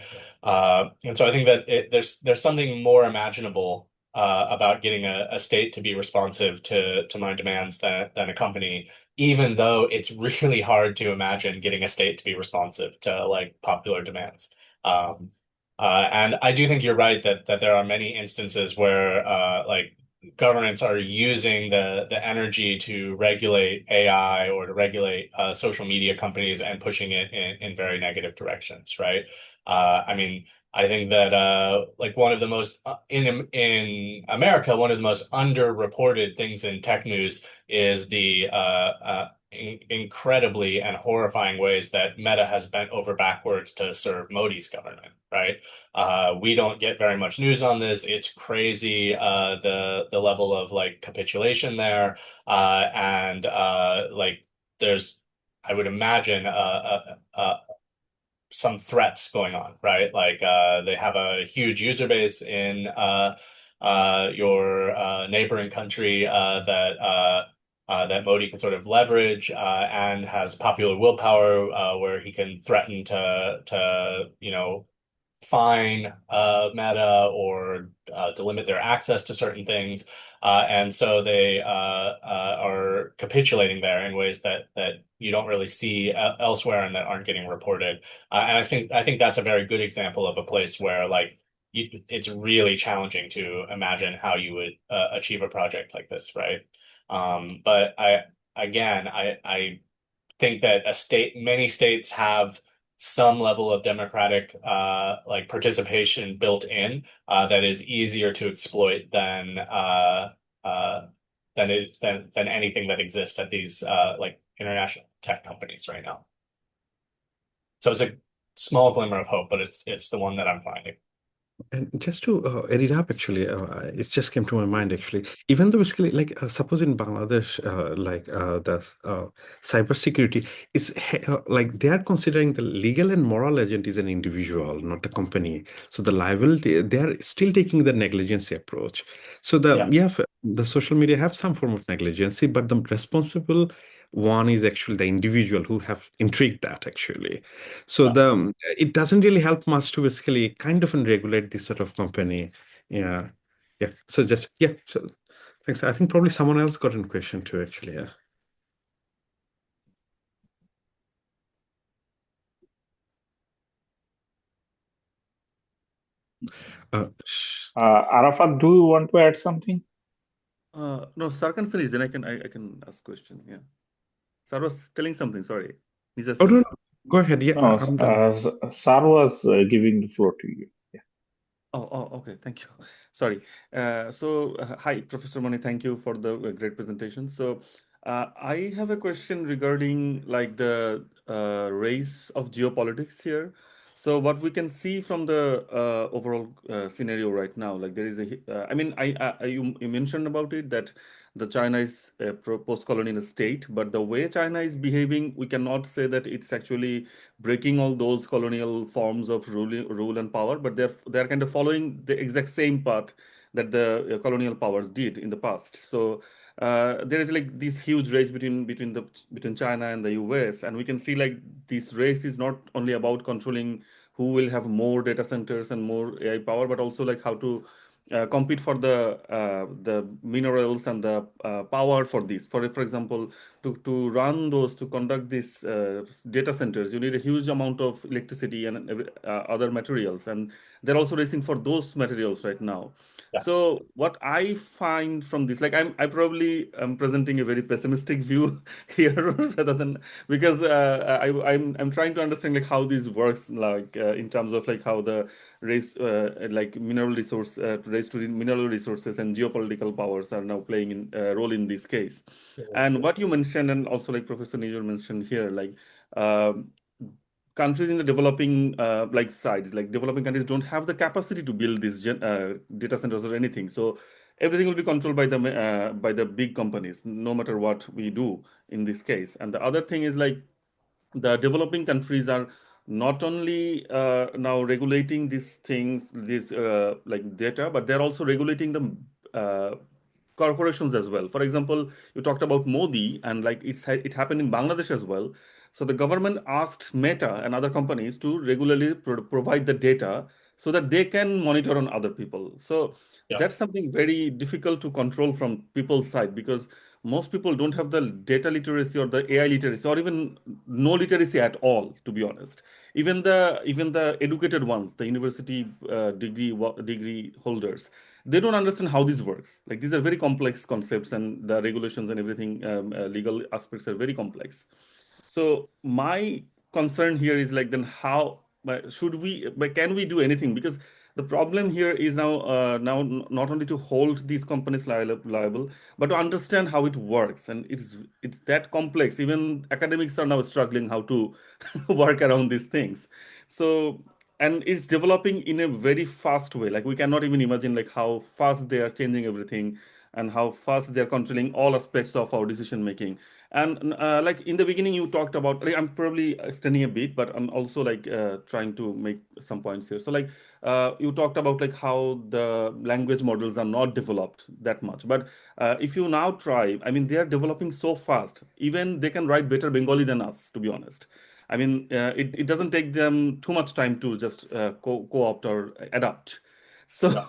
And so I think that there's something more imaginable about getting a state to be responsive to my demands than a company, even though it's really hard to imagine getting a state to be responsive to like popular demands. And I do think you're right that there are many instances where like governments are using the energy to regulate AI or to regulate social media companies and pushing it in very negative directions, right? I mean, I think that like one of the most in America, one of the most underreported things in tech news is the incredibly and horrifying ways that Meta has bent over backwards to serve Modi's government, right? We don't get very much news on this. It's crazy, the level of like capitulation there, and like there's, I would imagine, some threats going on, right? Like they have a huge user base in your neighboring country that Modi can sort of leverage and has popular willpower where he can threaten to fine Meta or to limit their access to certain things. And so they are capitulating there in ways that you don't really see elsewhere and that aren't getting reported. And I think that's a very good example of a place where like it's really challenging to imagine how you would achieve a project like this, right? But I think that many states have some level of democratic like participation built in that is easier to exploit than anything that exists at these like international tech companies right now. So it's a small glimmer of hope, but it's the one that I'm finding. And just to add it up, actually, it just came to my mind, actually. Even though basically, like, suppose in Bangladesh, the cybersecurity is like they are considering the legal and moral agent is an individual, not the company. So the liability, they are still taking the negligence approach. So the social media have some form of negligence, but the responsible one is actually the individual who have intrigued that actually. So it doesn't really help much to basically kind of regulate this sort of company. Yeah. Yeah. So So thanks. I think probably someone else got a question too, actually. Yeah. Arafat, do you want to add something? No, Sir can finish, then I can ask question. Yeah. Sir was telling something, sorry. Oh, no, go ahead. Yeah, No, I'm done. Sar was giving the floor to you. Yeah. Oh, okay. Thank you. Sorry. Hi, Professor Monea. Thank you for the great presentation. So, I have a question regarding like the race of geopolitics here. So what we can see from the overall scenario right now, like there is I mean, you mentioned about it that the China is a post-colonial state, but the way China is behaving, we cannot say that it's actually breaking all those colonial forms of rule and power, but they're kind of following the exact same path that the colonial powers did in the past. So there is like this huge race between China and the US, and we can see like this race is not only about controlling who will have more data centers and more AI power, but also like how to compete for the minerals and the power for this. For example, to run those, to conduct these data centers, you need a huge amount of electricity and other materials, and they're also racing for those materials right now. Yeah. So what I find from this, like I probably am presenting a very pessimistic view here, rather than, because I'm trying to understand like how this works, like in terms of like how the race like race to mineral resources and geopolitical powers are now playing in role in this case. And what you mentioned, and also like Professor Nijor mentioned here, like countries in the developing like sides, like developing countries don't have the capacity to build these data centers or anything. So everything will be controlled by the big companies, no matter what we do in this case. And the other thing is like the developing countries are not only now regulating these things, this like data, but they're also regulating the corporations as well. For example, you talked about Modi, and like it happened in Bangladesh as well. So the government asked Meta and other companies to regularly provide the data so that they can monitor on other people. So Yeah. that's something very difficult to control from people's side, because most people don't have the data literacy or the AI literacy, or even no literacy at all, to be honest. Even the educated ones, the university degree holders, they don't understand how this works. Like these are very complex concepts, and the regulations and everything, legal aspects are very complex. So my concern here is like, then how should we, can we do anything? Because the problem here is now not only to hold these companies liable, but to understand how it works, and it's that complex. Even academics are now struggling how to work around these things. So, and it's developing in a very fast way. Like we cannot even imagine like how fast they are changing everything, and how fast they're controlling all aspects of our decision making. And like in the beginning, you talked about, like, I'm probably extending a bit, but I'm also like trying to make some points here. So like you talked about like how the language models are not developed that much. But if you now try, I mean, they are developing so fast. Even they can write better Bengali than us, to be honest. I mean, it doesn't take them too much time to just co-opt or adapt. So Yeah.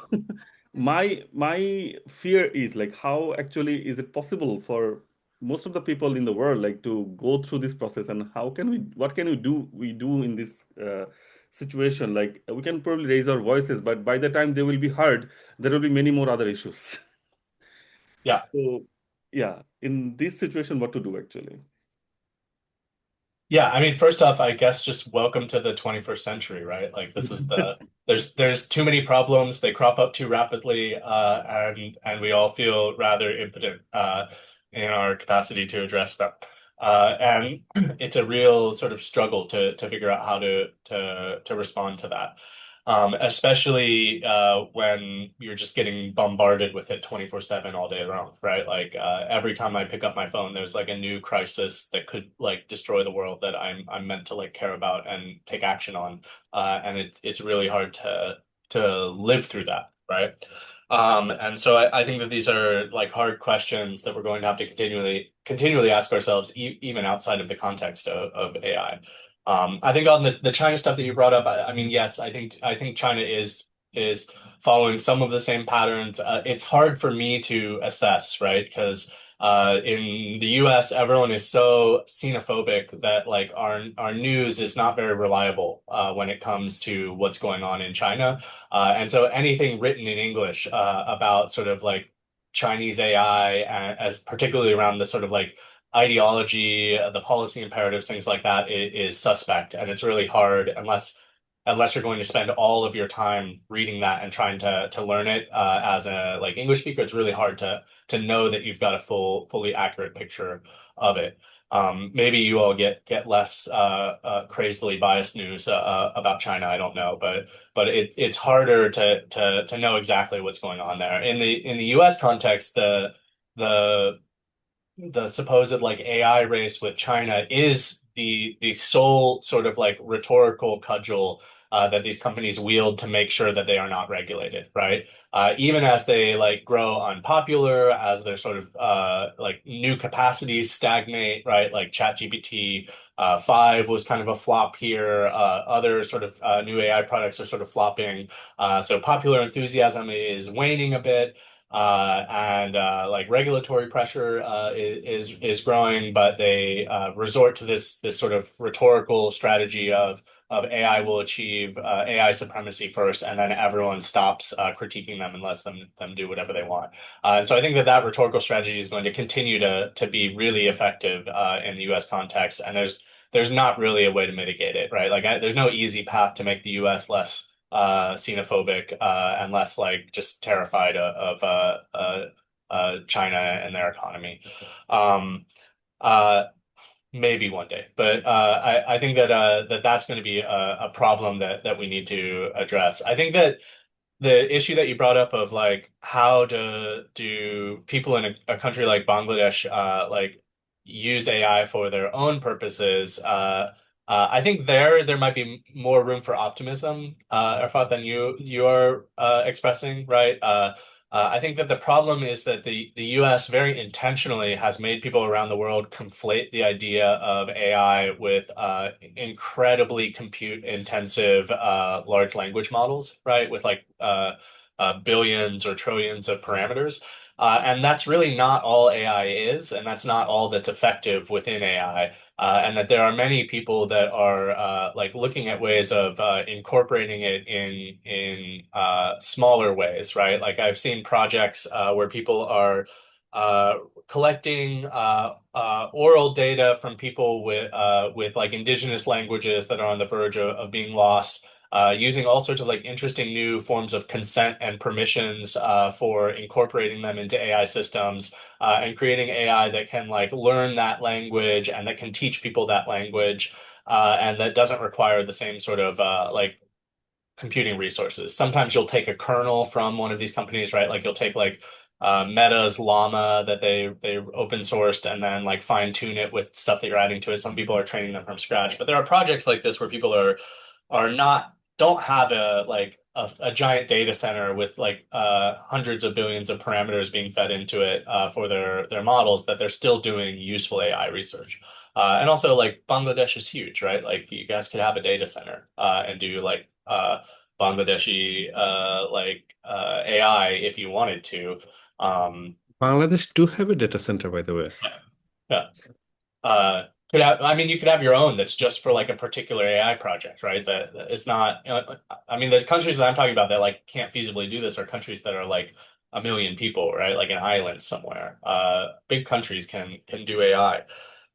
my fear is like, how actually is it possible for most of the people in the world like to go through this process, and what can we do in this situation? Like we can probably raise our voices, but by the time they will be heard, there will be many more other issues. Yeah. So yeah, in this situation, what to do actually? Yeah, I mean, first off, I guess just welcome to the 21st century, right? Like this is there's too many problems, they crop up too rapidly, and we all feel rather impotent in our capacity to address them. And it's a real sort of struggle to figure out how to respond to that. Especially when you're just getting bombarded with it 24/7 all day long, right? Like every time I pick up my phone, there's like a new crisis that could like destroy the world that I'm meant to like care about and take action on, and it's really hard to live through that, right? And so I think that these are like hard questions that we're going to have to continually ask ourselves, even outside of the context of AI. I think on the China stuff that you brought up, I mean, yes, I think China is following some of the same patterns. It's hard for me to assess, right? Because in the US, everyone is so xenophobic that like our news is not very reliable when it comes to what's going on in China. And so anything written in English about sort of like Chinese AI, as particularly around the sort of like ideology, the policy imperatives, things like that is suspect. And it's really hard unless unless you're going to spend all of your time reading that and trying to learn it as a like English speaker, it's really hard to know that you've got a fully accurate picture of it. Maybe you all get less crazily biased news about China. I don't know, but it's harder to know exactly what's going on there. In the U.S. context, the supposed like AI race with China is the sole sort of like rhetorical cudgel that these companies wield to make sure that they are not regulated, right? Even as they like grow unpopular, as their sort of like new capacities stagnate, right? Like ChatGPT 5 was kind of a flop here. Other sort of new AI products are sort of flopping. So popular enthusiasm is waning a bit. And like regulatory pressure is growing, but they resort to this sort of rhetorical strategy of AI will achieve AI supremacy first, and then everyone stops critiquing them and lets them do whatever they want. And so I think that rhetorical strategy is going to continue to be really effective in the U.S. context, and there's not really a way to mitigate it, right? Like there's no easy path to make the U.S. less xenophobic and less like just terrified of China and their economy. Maybe one day, but I think that that's going to be a problem that we need to address. I think that the issue that you brought up of like how do people in a country like Bangladesh like use AI for their own purposes, I think there might be more room for optimism, Arfat, than you're expressing, right? I think that the problem is that the US very intentionally has made people around the world conflate the idea of AI with incredibly compute intensive large language models, right? With like billions or trillions of parameters. And that's really not all AI is, and that's not all that's effective within AI. And that there are many people that are like looking at ways of incorporating it in smaller ways, right? Like I've seen projects where people are collecting oral data from people with like indigenous languages that are on the verge of being lost. Using all sorts of like interesting new forms of consent and permissions for incorporating them into AI systems and creating AI that can like learn that language and that can teach people that language and that doesn't require the same sort of like computing resources. Sometimes you'll take a kernel from one of these companies, right? Like you'll take like Meta's Llama that they open sourced and then like fine tune it with stuff that you're adding to it. Some people are training them from scratch, but there are projects like this where people don't have a giant data center with like hundreds of billions of parameters being fed into it for their models, that they're still doing useful AI research. And also like Bangladesh is huge, right? Like you guys could have a data center and do like Bangladeshi AI if you wanted to. Bangladesh do have a data center, by the way. Yeah. I mean, you could have your own that's just for like a particular AI project, right? That it's not, I mean, the countries that I'm talking about that like can't feasibly do this are countries that are like 1 million people, right? Like an island somewhere. Big countries can do AI.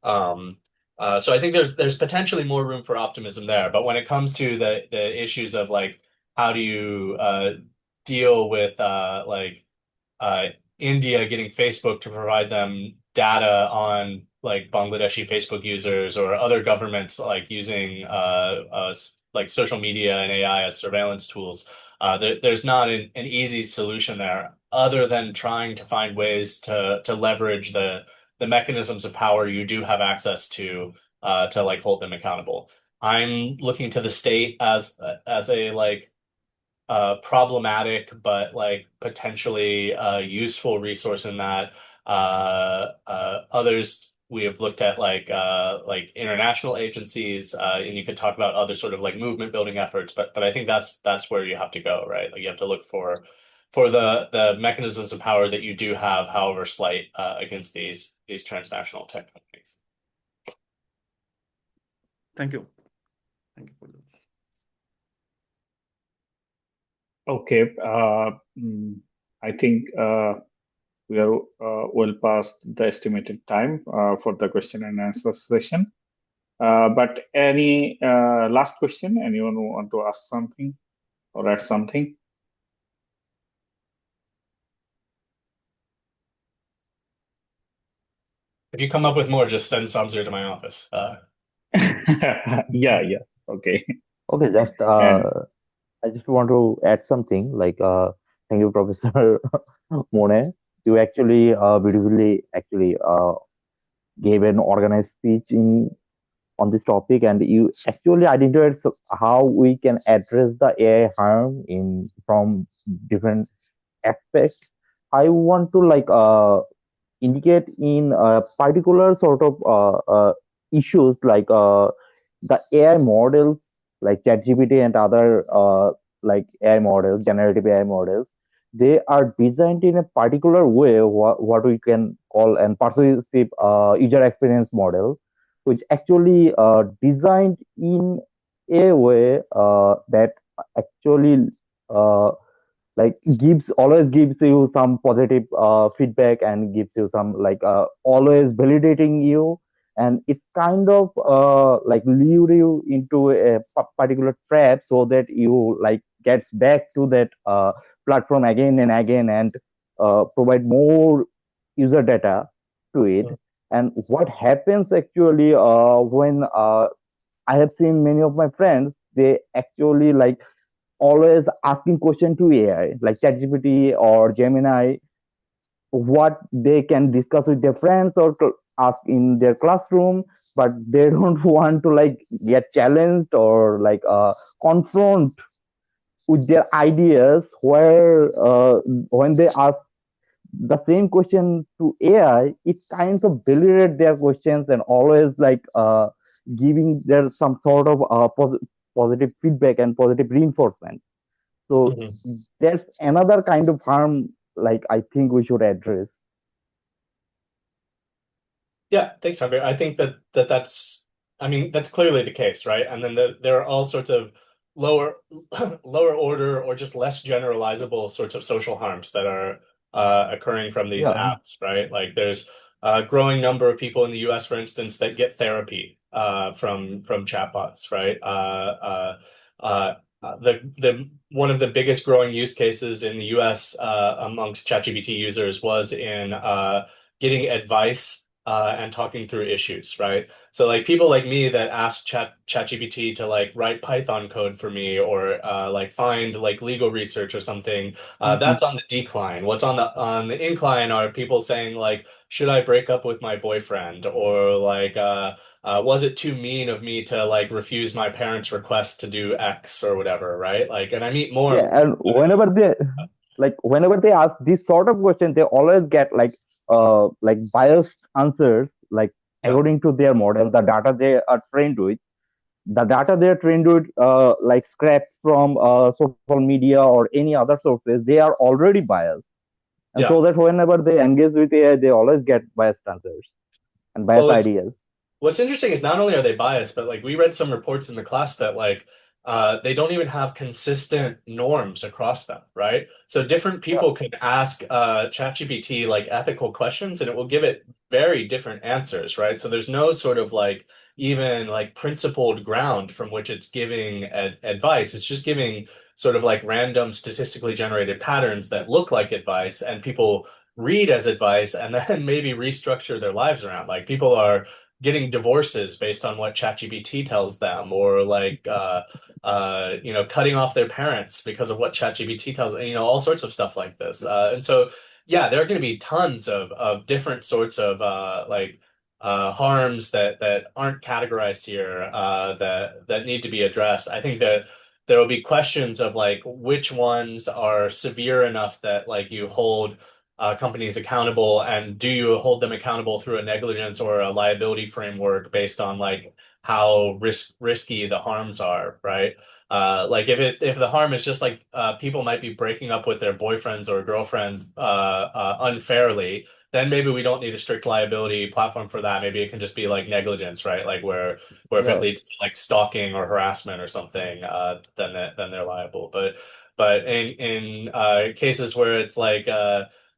So I think there's potentially more room for optimism there. But when it comes to the issues of like how do you deal with India getting Facebook to provide them data on like Bangladeshi Facebook users or other governments like using like social media and AI as surveillance tools. There's not an easy solution there other than trying to find ways to leverage the mechanisms of power you do have access to like hold them accountable. I'm looking to the state as a like problematic but like potentially useful resource in that. Others we have looked at like international agencies, and you could talk about other sort of like movement building efforts, but I think that's where you have to go, right? Like you have to look for the mechanisms of power that you do have, however slight, against these transnational tech companies. Thank you. Thank you for this. Okay, I think we are well past the estimated time for the question and answer session. But any last question? Anyone want to ask something or add something? If you come up with more, just send Samsir to my office. Yeah, yeah. Okay. Okay, just And I just want to add something thank you, Professor Monet. You actually beautifully actually gave an organized speech in on this topic, and you actually identified how we can address the AI harm in from different aspects. I want to indicate in particular sort of issues the AI models like ChatGPT and other AI models, generative AI models. They are designed in a particular way, what we can call an persuasive user experience model, which actually designed in a way that actually uh, gives always gives you some positive feedback and gives you some always validating you, and it's kind of lure you into a particular trap so that you gets back to that platform again and again and provide more user data to it. And what happens actually when I have seen many of my friends, they actually always asking question to AI, like ChatGPT or Gemini, what they can discuss with their friends or to ask in their classroom, but they don't want to get challenged or confront with their ideas. Where when they ask the same question to AI, it kind of validate their questions and always giving there some sort of positive feedback and positive reinforcement. So there's another kind of harm I think we should address. Yeah, thanks, Javier. I think that's, I mean, that's clearly the case, right? And then there are all sorts of lower lower order or just less generalizable sorts of social harms that are occurring from these Yeah, apps, right? Like there's a growing number of people in the US, for instance, that get therapy from chatbots, right? The one of the biggest growing use cases in the US amongst ChatGPT users was in getting advice and talking through issues, right? So like people like me that ask ChatGPT to like write Python code for me or like find like legal research or something, hmm, that's on the decline. What's on the incline are people saying like, should I break up with my boyfriend? Or like was it too mean of me to like refuse my parents' request to do X or whatever, right? Like, and I meet more. yeah. And whenever they ask this sort of question, they always get biased answers, Yeah, according to their model, the data they are trained with. The data they're trained with, scrapped from social media or any other sources, they are already biased. And yeah. so that whenever they engage with AI, they always get biased answers and biased Well, ideas. what's interesting is not only are they biased, but like we read some reports in the class that like they don't even have consistent norms across them, right? So different Yeah, people can ask ChatGPT like ethical questions and it will give it very different answers, right? So there's no sort of like even like principled ground from which it's giving advice. It's just giving sort of like random statistically generated patterns that look like advice and people read as advice and then maybe restructure their lives around. Like people are getting divorces based on what ChatGPT tells them, or like cutting off their parents because of what ChatGPT tells them, all sorts of stuff like this. And so, yeah, there are going to be tons of different sorts of harms that aren't categorized here that need to be addressed. I think that there will be questions of like which ones are severe enough that like you hold companies accountable, and do you hold them accountable through a negligence or a liability framework based on like how risky the harms are, right? Like if the harm is just like people might be breaking up with their boyfriends or girlfriends unfairly, then maybe we don't need a strict liability platform for that. Maybe it can just be like negligence, right? Like where if it yeah, leads to like stalking or harassment or something, then they're liable. But in cases where it's like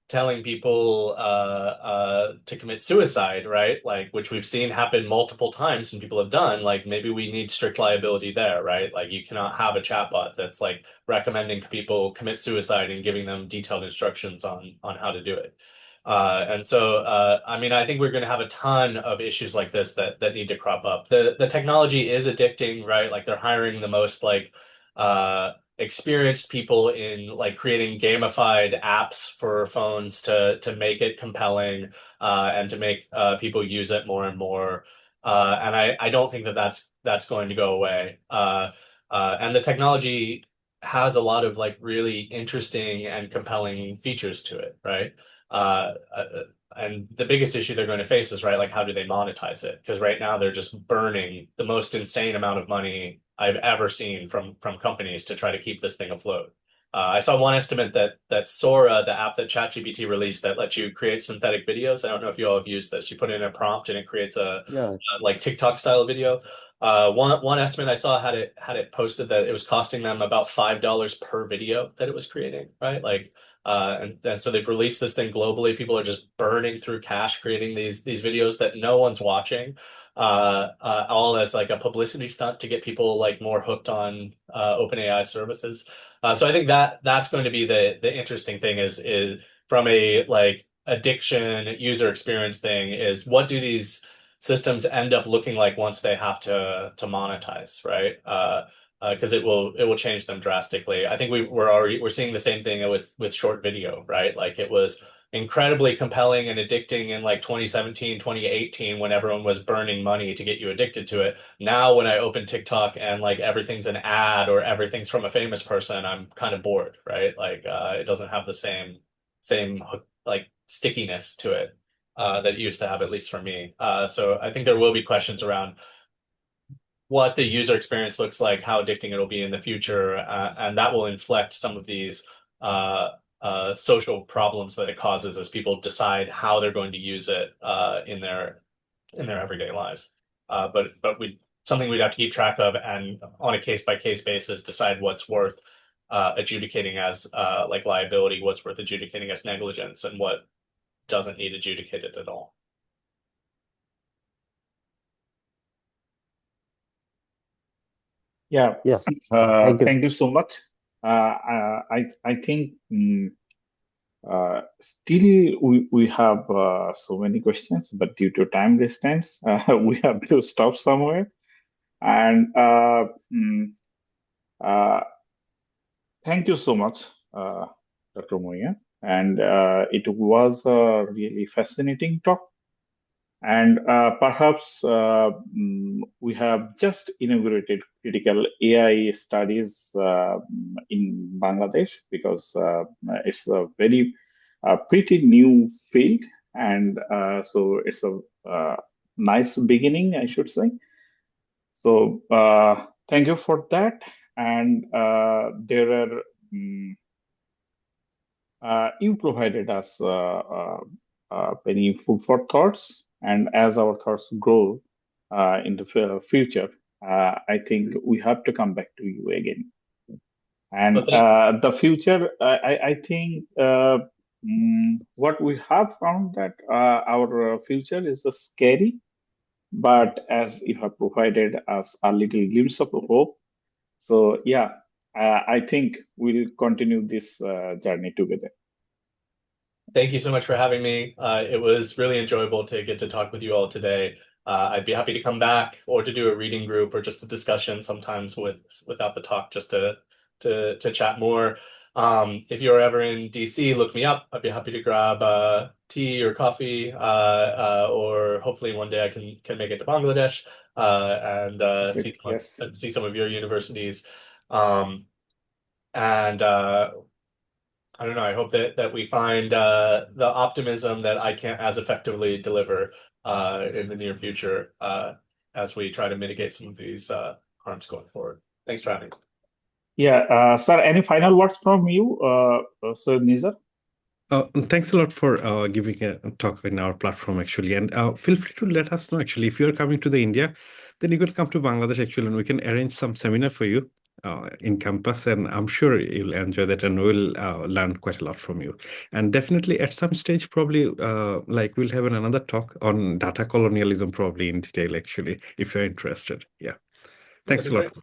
telling people to commit suicide, right? Like, which we've seen happen multiple times and people have done, like maybe we need strict liability there, right? Like you cannot have a chatbot that's like recommending people commit suicide and giving them detailed instructions on how to do it. And so, I mean, I think we're going to have a ton of issues like this that need to crop up. The technology is addicting, right? Like they're hiring the most like experienced people in like creating gamified apps for phones to make it compelling and to make people use it more and more. And I don't think that that's going to go away. And the technology has a lot of like really interesting and compelling features to it, right? And the biggest issue they're going to face is, right, like how do they monetize it? Because right now they're just burning the most insane amount of money I've ever seen from companies to try to keep this thing afloat. I saw one estimate that Sora, the app that ChatGPT released that lets you create synthetic videos. I don't know if you all have used this. You put in a prompt and it creates a Yeah. like TikTok style video. One estimate I saw had it posted that it was costing them about $5 per video that it was creating, right? Like and so they've released this thing globally. People are just burning through cash creating these videos that no one's watching, all as like a publicity stunt to get people like more hooked on OpenAI services. So I think that's going to be the interesting thing is from a like addiction user experience thing is what do these systems end up looking like once they have to monetize, right? Because it will change them drastically. I think we're seeing the same thing with short video, right? Like it was incredibly compelling and addicting in like 2017, 2018 when everyone was burning money to get you addicted to it. Now when I open TikTok and like everything's an ad or everything's from a famous person, I'm kind of bored, right? Like it doesn't have the same like stickiness to it that it used to have, at least for me. So I think there will be questions around what the user experience looks like, how addicting it'll be in the future, and that will inflect some of these social problems that it causes as people decide how they're going to use it in their everyday lives. But something we'd have to keep track of and on a case-by-case basis decide what's worth adjudicating as like liability, what's worth adjudicating as negligence, and what doesn't need adjudicated at all. Yeah. Yes. Thank you. Thank you so much. I think still we have so many questions, but due to time distance, we have to stop somewhere. And thank you so much, Dr. Moya. And it was a really fascinating talk. And perhaps we have just inaugurated critical AI studies in Bangladesh because it's a very pretty new field. And so it's a nice beginning, I should say. So thank you for that. And there are you provided us very food for thoughts, and as our thoughts grow in the future, I think we have to come back to you again. And the future, I think what we have found that our future is scary, but as you have provided us a little glimpse of hope, so yeah, I think we'll continue this journey together. Thank you so much for having me. It was really enjoyable to get to talk with you all today. I'd be happy to come back or to do a reading group or just a discussion sometimes without the talk, just to chat more. If you're ever in DC, look me up. I'd be happy to grab tea or coffee, or hopefully one day I can make it to Bangladesh and see some of your universities. And I don't know. I hope that we find the optimism that I can't as effectively deliver in the near future as we try to mitigate some of these harms going forward. Thanks for having me. Yeah, sir, any final words from you, Sir Nizar? Thanks a lot for giving a talk in our platform, actually. And feel free to let us know, actually, if you're coming to the India, then you can come to Bangladesh, actually, and we can arrange some seminar for you. in campus, and I'm sure you'll enjoy that, and we'll learn quite a lot from you. And definitely at some stage, probably like we'll have another talk on data colonialism, probably in detail, actually, if you're interested. Yeah. Thanks a lot.